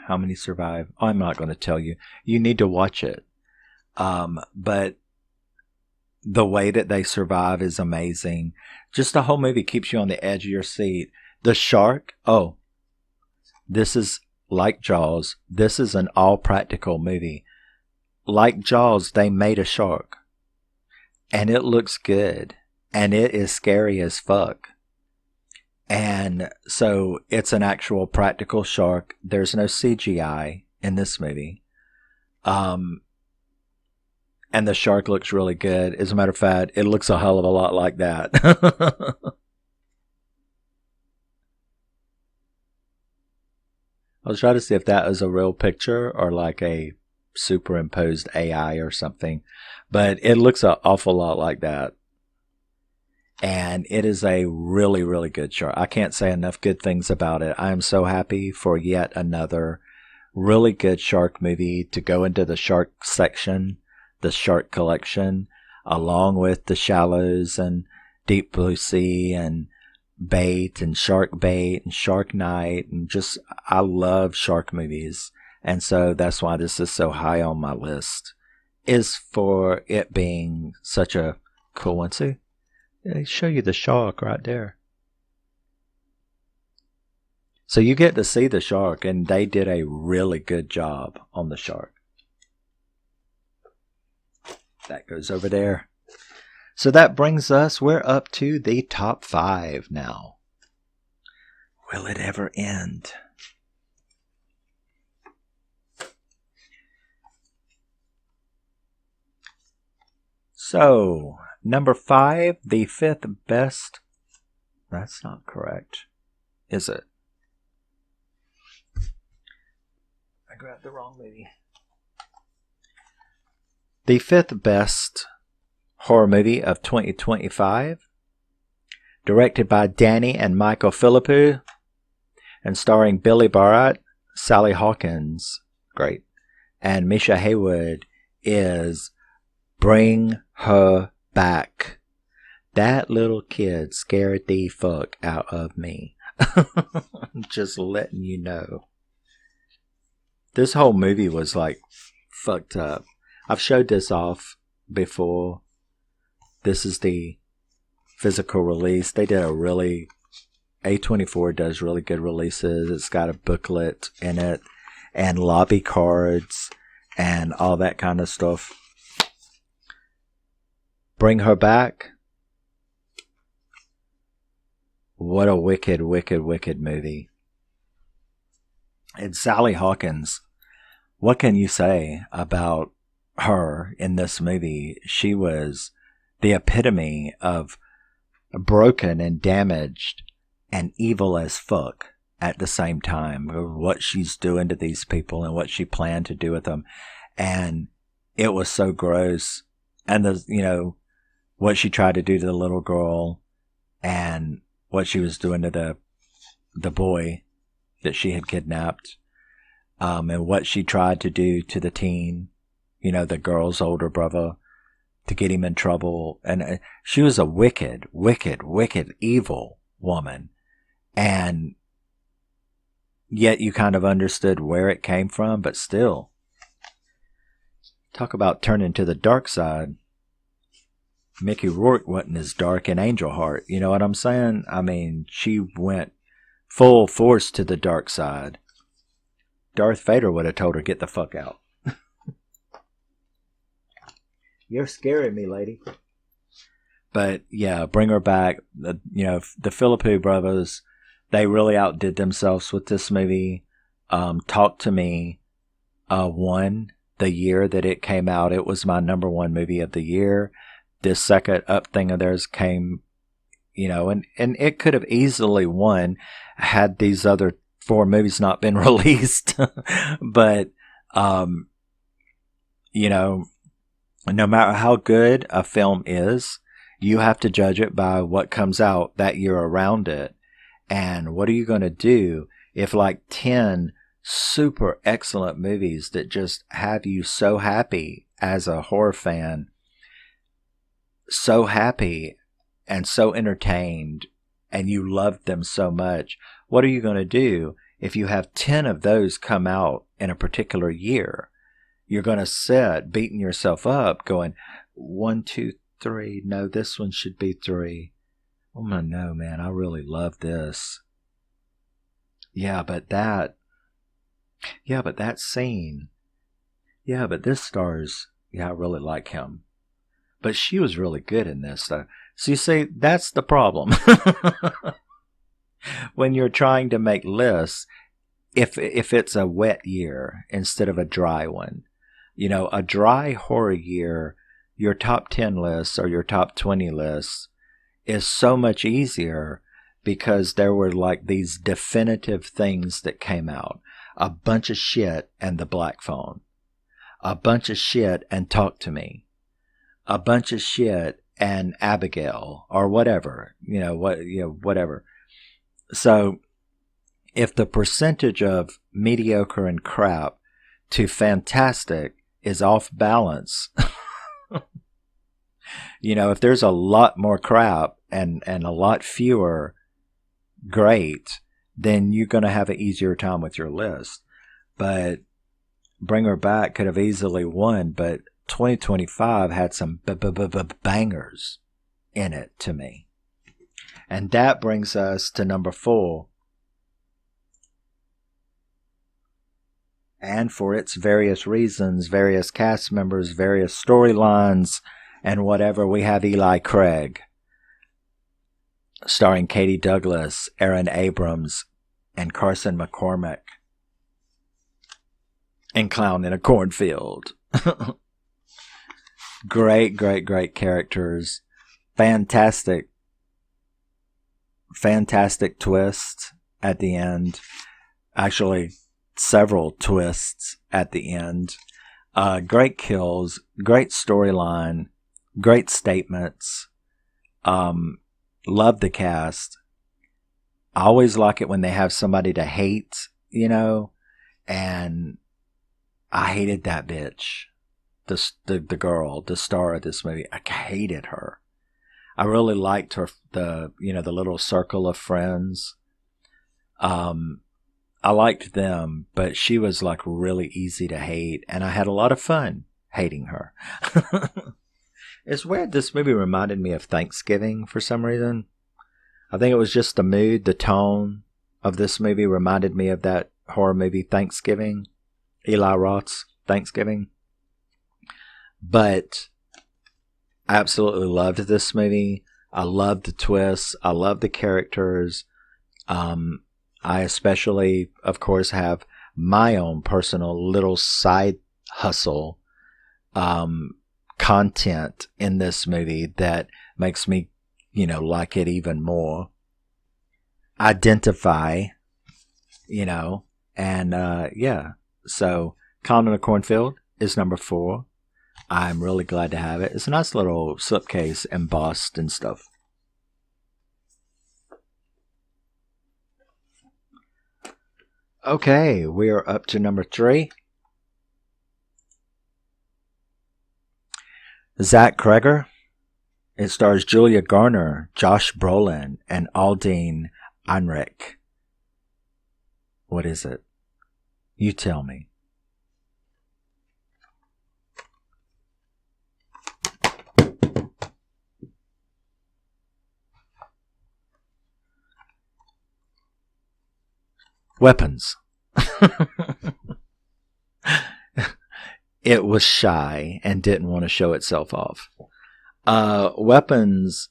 How many survive? I'm not going to tell you. You need to watch it. But the way that they survive is amazing. Just the whole movie keeps you on the edge of your seat. The shark. Oh, this is like Jaws. This is an all practical movie. Like Jaws, they made a shark. And it looks good. And it is scary as fuck. And so it's an actual practical shark. There's no CGI in this movie. And the shark looks really good. As a matter of fact, it looks a hell of a lot like that. I was trying to see if that was a real picture or like a superimposed AI or something. But it looks an awful lot like that. And it is a really, really good shark. I can't say enough good things about it. I am so happy for yet another really good shark movie to go into the shark section, the shark collection, along with The Shallows and Deep Blue Sea and Bait and Shark Bait and Shark Night. And just, I love shark movies. And so that's why this is so high on my list, is for it being such a cool one. See, they show you the shark right there. So you get to see the shark, and they did a really good job on the shark. That goes over there. So that brings us, we're up to the top 5 now. Will it ever end? So, number 5, the 5th best. That's not correct, is it? I grabbed the wrong movie. The 5th best horror movie of 2025, directed by Danny and Michael Philippou, and starring Billy Barrett, Sally Hawkins, great, and Misha Haywood, is Bring Her Back. That little kid scared the fuck out of me. Just letting you know. This whole movie was like fucked up. I've showed this off before. This is the physical release. They did A24 does really good releases. It's got a booklet in it and lobby cards and all that kind of stuff. Bring Her Back. What a wicked, wicked, wicked movie. And Sally Hawkins, what can you say about her in this movie? She was the epitome of broken and damaged and evil as fuck at the same time. What she's doing to these people and what she planned to do with them. And it was so gross. And what she tried to do to the little girl and what she was doing to the boy that she had kidnapped. And what she tried to do to the teen, the girl's older brother, to get him in trouble. And she was a wicked, wicked, wicked, evil woman. And yet you kind of understood where it came from, but still. Talk about turning to the dark side. Mickey Rourke wasn't as dark in Angel Heart. You know what I'm saying? I mean, she went full force to the dark side. Darth Vader would have told her, get the fuck out. You're scaring me, lady. But yeah, Bring Her Back. The Philippou brothers, they really outdid themselves with this movie. Talk to Me won the year that it came out. It was my number 1 movie of the year. This second up thing of theirs came, and it could have easily won had these other 4 movies not been released. But, no matter how good a film is, you have to judge it by what comes out that year around it. And what are you going to do if like 10 super excellent movies that just have you so happy as a horror fan, so happy and so entertained, and you loved them so much? What are you going to do if you have 10 of those come out in a particular year? You're going to sit beating yourself up going, 1, 2, 3. No, this one should be 3. Oh my, no, man, I really love this. Yeah, but that scene. Yeah, but this stars. Yeah, I really like him. But she was really good in this, though. So you see, that's the problem. When you're trying to make lists, if it's a wet year instead of a dry one. A dry horror year, your top 10 lists or your top 20 lists is so much easier because there were like these definitive things that came out. A bunch of shit and The Black Phone. A bunch of shit and Talk to Me. A bunch of shit and Abigail or whatever. Whatever. So if the percentage of mediocre and crap to fantastic is off balance, if there's a lot more crap and a lot fewer great, then you're going to have an easier time with your list. But Bring Her Back could have easily won, but 2025 had some bangers in it to me. And that brings us to number 4. And for its various reasons, various cast members, various storylines, and whatever, we have Eli Craig, starring Katie Douglas, Aaron Abrams, and Carson McCormick in Clown in a Cornfield. Great, great, great characters. Fantastic twist at the end. Actually, several twists at the end. Great kills, great storyline, great statements. Love the cast. I always like it when they have somebody to hate, and I hated that bitch. The girl, the star of this movie. I hated her. I really liked her, the little circle of friends. I liked them, but she was like really easy to hate, and I had a lot of fun hating her. It's weird. This movie reminded me of Thanksgiving for some reason. I think it was just the mood, the tone of this movie reminded me of that horror movie Thanksgiving, Eli Roth's Thanksgiving. But I absolutely loved this movie. I loved the twists. I loved the characters. I especially, of course, have my own personal little side hustle content in this movie that makes me, like it even more. Identify, and yeah. So, Clown in a Cornfield is number 4. I'm really glad to have it. It's a nice little slipcase, embossed and stuff. Okay, we are up to number 3. Zach Cregger. It stars Julia Garner, Josh Brolin, and Aldine Einrich. What is it? You tell me. Weapons. It was shy and didn't want to show itself off. Weapons.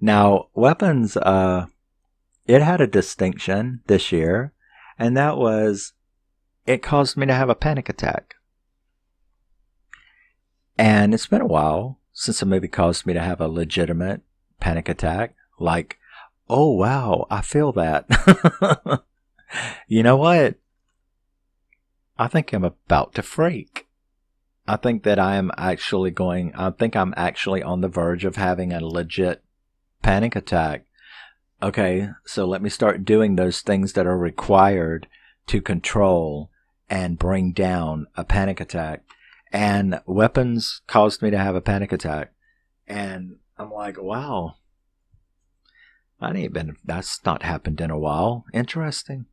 Now, Weapons, it had a distinction this year, and that was it caused me to have a panic attack. And it's been a while since a movie caused me to have a legitimate panic attack. Like, oh wow, I feel that. You know what? I think I'm about to freak. I think I'm actually on the verge of having a legit panic attack. Okay, so let me start doing those things that are required to control and bring down a panic attack. And Weapons caused me to have a panic attack. And I'm like, wow. That's not happened in a while. Interesting.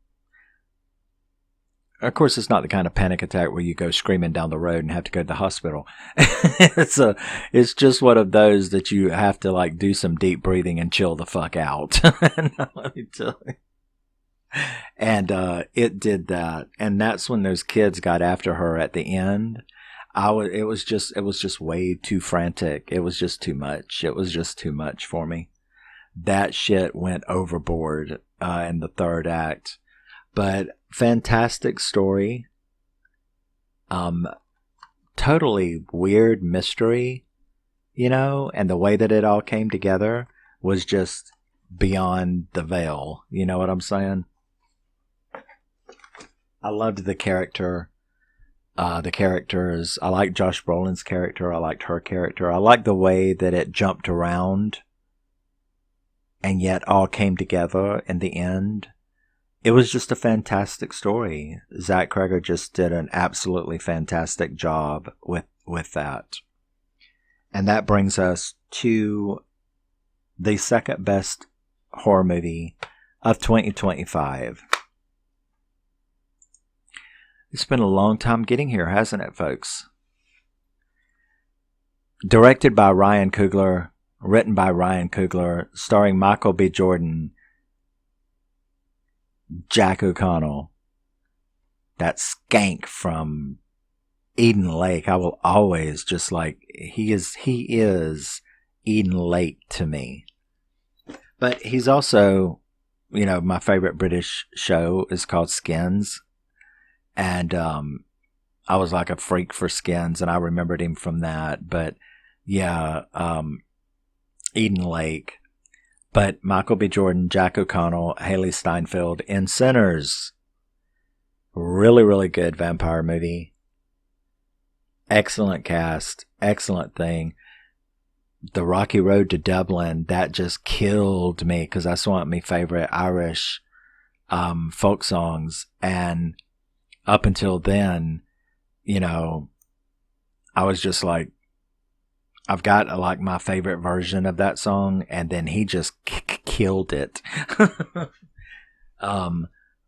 Of course, it's not the kind of panic attack where you go screaming down the road and have to go to the hospital. It's just one of those that you have to like do some deep breathing and chill the fuck out. Let me tell you. And it did that, and that's when those kids got after her at the end. It was just way too frantic. It was just too much. It was just too much for me. That shit went overboard in the third act. But fantastic story. Totally weird mystery, and the way that it all came together was just beyond the veil. You know what I'm saying? I loved the characters. I liked Josh Brolin's character. I liked her character. I liked the way that it jumped around and yet all came together in the end. It was just a fantastic story. Zach Cregger just did an absolutely fantastic job with that. And that brings us to the second best horror movie of 2025. It's been a long time getting here, hasn't it, folks? Directed by Ryan Coogler, written by Ryan Coogler, starring Michael B. Jordan, Jack O'Connell. that skank from Eden Lake. I will always just like, he is Eden Lake to me. But he's also, you know, my favorite British show is called Skins. And I was like a freak for Skins, and I remembered him from that. But yeah, Eden Lake. But Michael B. Jordan, Jack O'Connell, Haley Steinfeld in Sinners. Really, really good vampire movie. Excellent cast. Excellent thing. The Rocky Road to Dublin, that just killed me because that's one of my favorite Irish folk songs. And up until then, you know, I was just like, I've got like my favorite version of that song, and then he just killed it.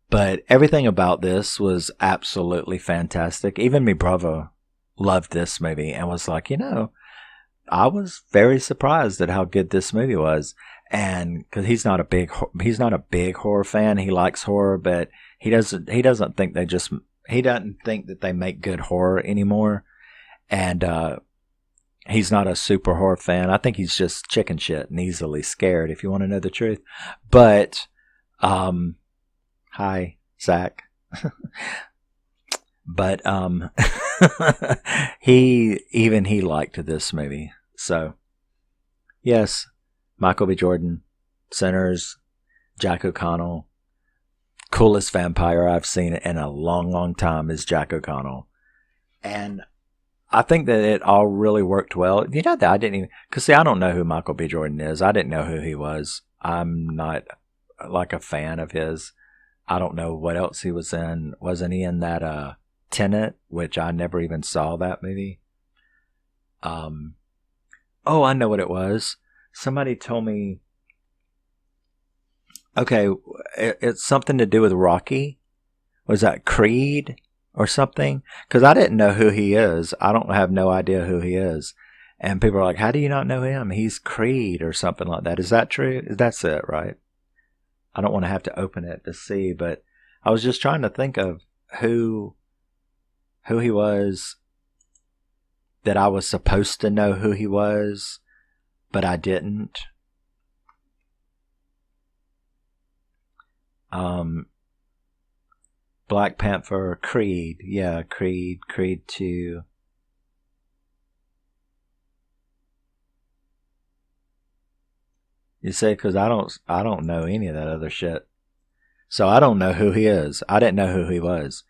But everything about this was absolutely fantastic. Even me brother loved this movie and was like, you know, I was very surprised at how good this movie was. And because he's not a big horror fan. He likes horror, but he doesn't think that they make good horror anymore. And he's not a super horror fan. I think he's just chicken shit and easily scared, if you want to know the truth. But hi, Zach. But he liked this movie. So yes, Michael B. Jordan, Sinners, Jack O'Connell. Coolest vampire I've seen in a long, long time is Jack O'Connell. And I think that it all really worked well. You know that I didn't even, because see, I don't know who Michael B. Jordan is. I didn't know who he was. I'm not like a fan of his. I don't know what else he was in. Wasn't he in that Tenet, which I never even saw that movie? Oh, I know what it was. Somebody told me. Okay, it's something to do with Rocky. Was that Creed or something? Because I didn't know who he is. I don't have no idea who he is. And people are like, how do you not know him? He's Creed or something like that. Is that true? That's it, right? I don't want to have to open it to see, but I was just trying to think of who he was, that I was supposed to know who he was, but I didn't. Black Panther, Creed. Yeah, Creed 2. You say, because I don't know any of that other shit. So I don't know who he is. I didn't know who he was.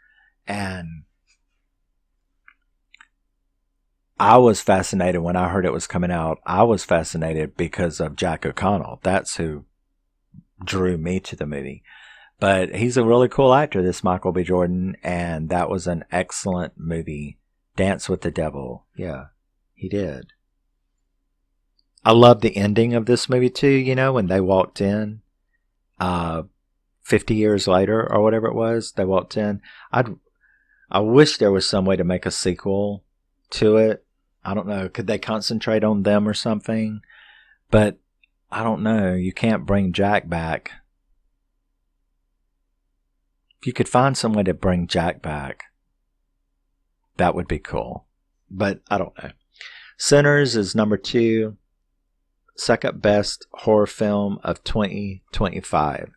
And I was fascinated when I heard it was coming out. I was fascinated because of Jack O'Connell. That's who drew me to the movie. But he's a really cool actor, this Michael B. Jordan, and that was an excellent movie. Dance with the Devil. Yeah, he did. I love the ending of this movie too, you know, when they walked in 50 years later or whatever it was, they walked in. I wish there was some way to make a sequel to it. I don't know, could they concentrate on them or something? But I don't know, you can't bring Jack back. If you could find some way to bring Jack back, that would be cool. But I don't know. Sinners is number 2. Second best horror film of 2025.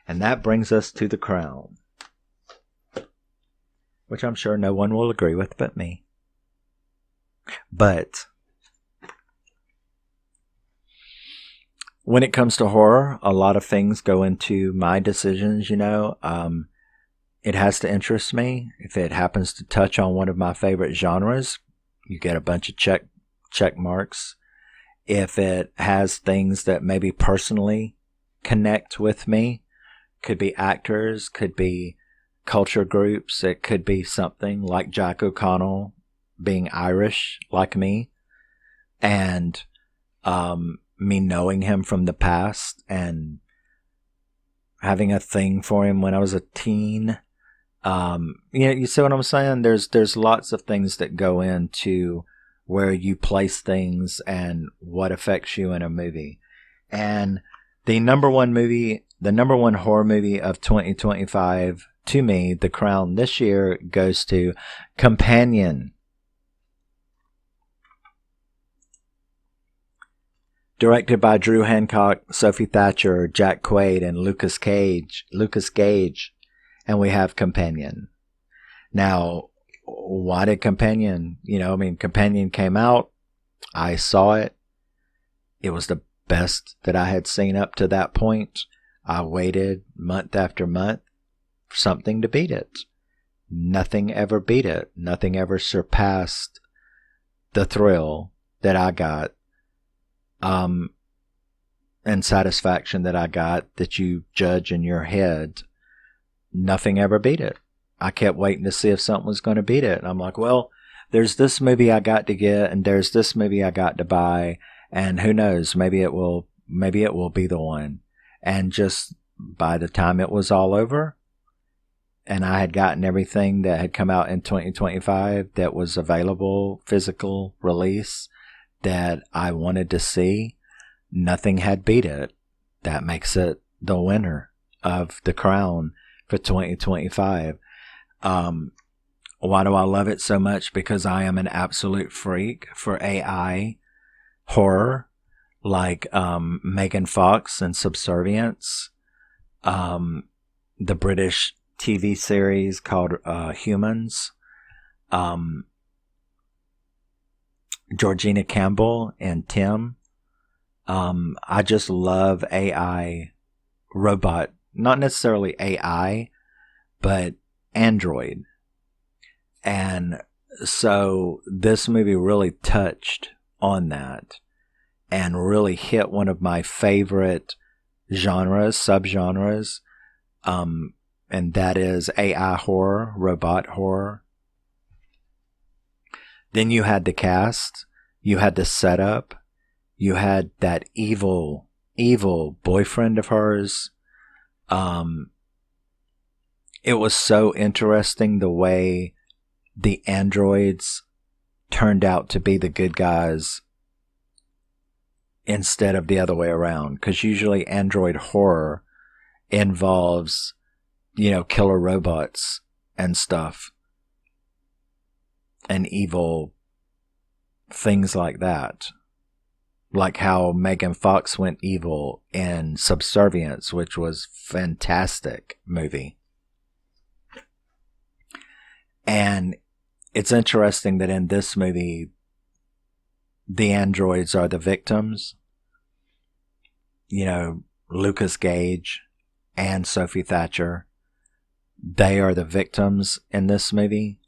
And that brings us to The Crown, which I'm sure no one will agree with but me. But when it comes to horror, a lot of things go into my decisions, you know. It has to interest me. If it happens to touch on one of my favorite genres, you get a bunch of check marks. If it has things that maybe personally connect with me, could be actors, could be culture groups, it could be something like Jack O'Connell being Irish like me, and me knowing him from the past and having a thing for him when I was a teen. You see what I'm saying? There's lots of things that go into where you place things and what affects you in a movie. And the number one horror movie of 2025 to me, the crown this year goes to Companion. Directed by Drew Hancock, Sophie Thatcher, Jack Quaid, and Lucas Gage. And we have Companion. Now, why did Companion? Companion came out. I saw it. It was the best that I had seen up to that point. I waited month after month for something to beat it. Nothing ever beat it. Nothing ever surpassed the thrill that I got, and satisfaction that I got that you judge in your head. Nothing ever beat it. I kept waiting to see if something was going to beat it. And I'm like, well, there's this movie I got to get, and there's this movie I got to buy, and who knows, maybe it will be the one. And just by the time it was all over, and I had gotten everything that had come out in 2025 that was available, physical release, that I wanted to see, nothing had beat it. That makes it the winner of the crown for 2025. Why do I love it so much? Because I am an absolute freak for AI horror, like Megan Fox and Subservience, the British TV series called Humans, Georgina Campbell and Tim. I just love AI robot, not necessarily AI, but Android. And so this movie really touched on that and really hit one of my favorite subgenres, and that is AI horror, robot horror. Then you had the cast, you had the setup, you had that evil boyfriend of hers. It was so interesting the way the androids turned out to be the good guys instead of the other way around. Because usually android horror involves, killer robots and stuff and evil things like that. Like how Megan Fox went evil in Subservience, which was fantastic movie. And it's interesting that in this movie, the androids are the victims. Lucas Gage and Sophie Thatcher, they are the victims in this movie.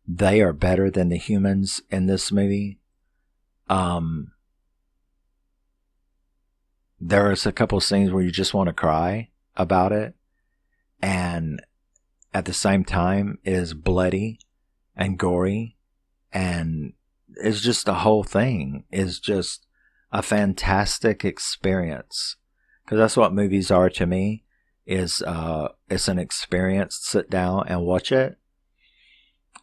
They are better than the humans in this movie. There is a couple scenes where you just want to cry about it. And at the same time, it is bloody and gory. And it's just the whole thing is just a fantastic experience. Because that's what movies are to me. It's an experience. Sit down and watch it.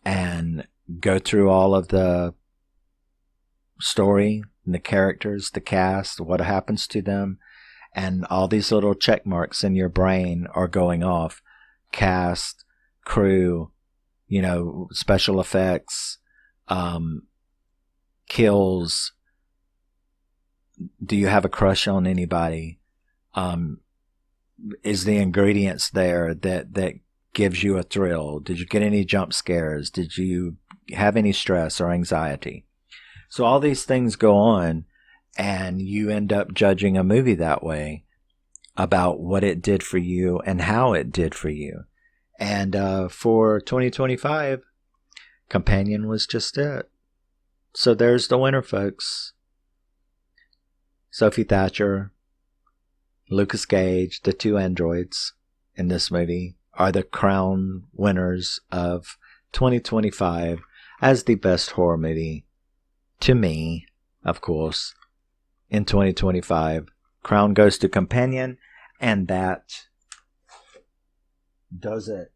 And go through all of the story, the characters, the cast, what happens to them, and all these little check marks in your brain are going off. Cast, crew, special effects, kills. Do you have a crush on anybody? Is the ingredients there that gives you a thrill? Did you get any jump scares? Did you have any stress or anxiety? So all these things go on, and you end up judging a movie that way about what it did for you and how it did for you. And for 2025, Companion was just it. So there's the winner, folks. Sophie Thatcher, Lucas Gage, the two androids in this movie, are the crown winners of 2025 as the best horror movie. To me, of course, in 2025, crown goes to Companion, and that does it.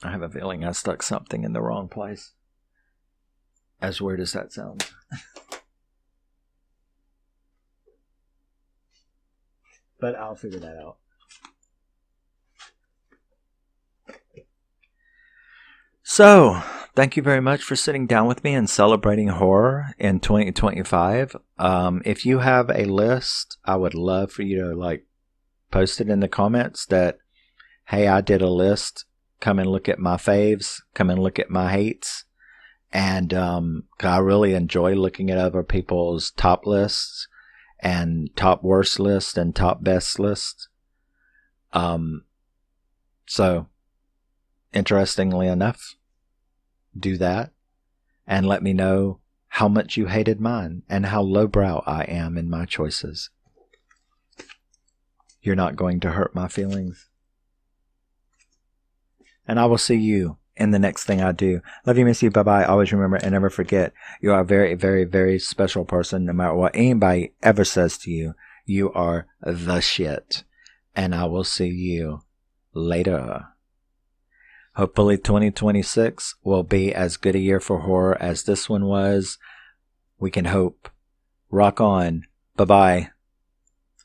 I have a feeling I stuck something in the wrong place. As weird as that sounds. But I'll figure that out. So, thank you very much for sitting down with me and celebrating horror in 2025. If you have a list, I would love for you to post it in the comments that, hey, I did a list. Come and look at my faves. Come and look at my hates. And I really enjoy looking at other people's top lists and top worst lists and top best lists. So, interestingly enough, do that and let me know how much you hated mine and how lowbrow I am in my choices. You're not going to hurt my feelings. And I will see you in the next thing I do. Love you, miss you, bye-bye. Always remember and never forget, you are a very, very, very special person. No matter what anybody ever says to you, you are the shit. And I will see you later. Hopefully 2026 will be as good a year for horror as this one was. We can hope. Rock on. Bye-bye.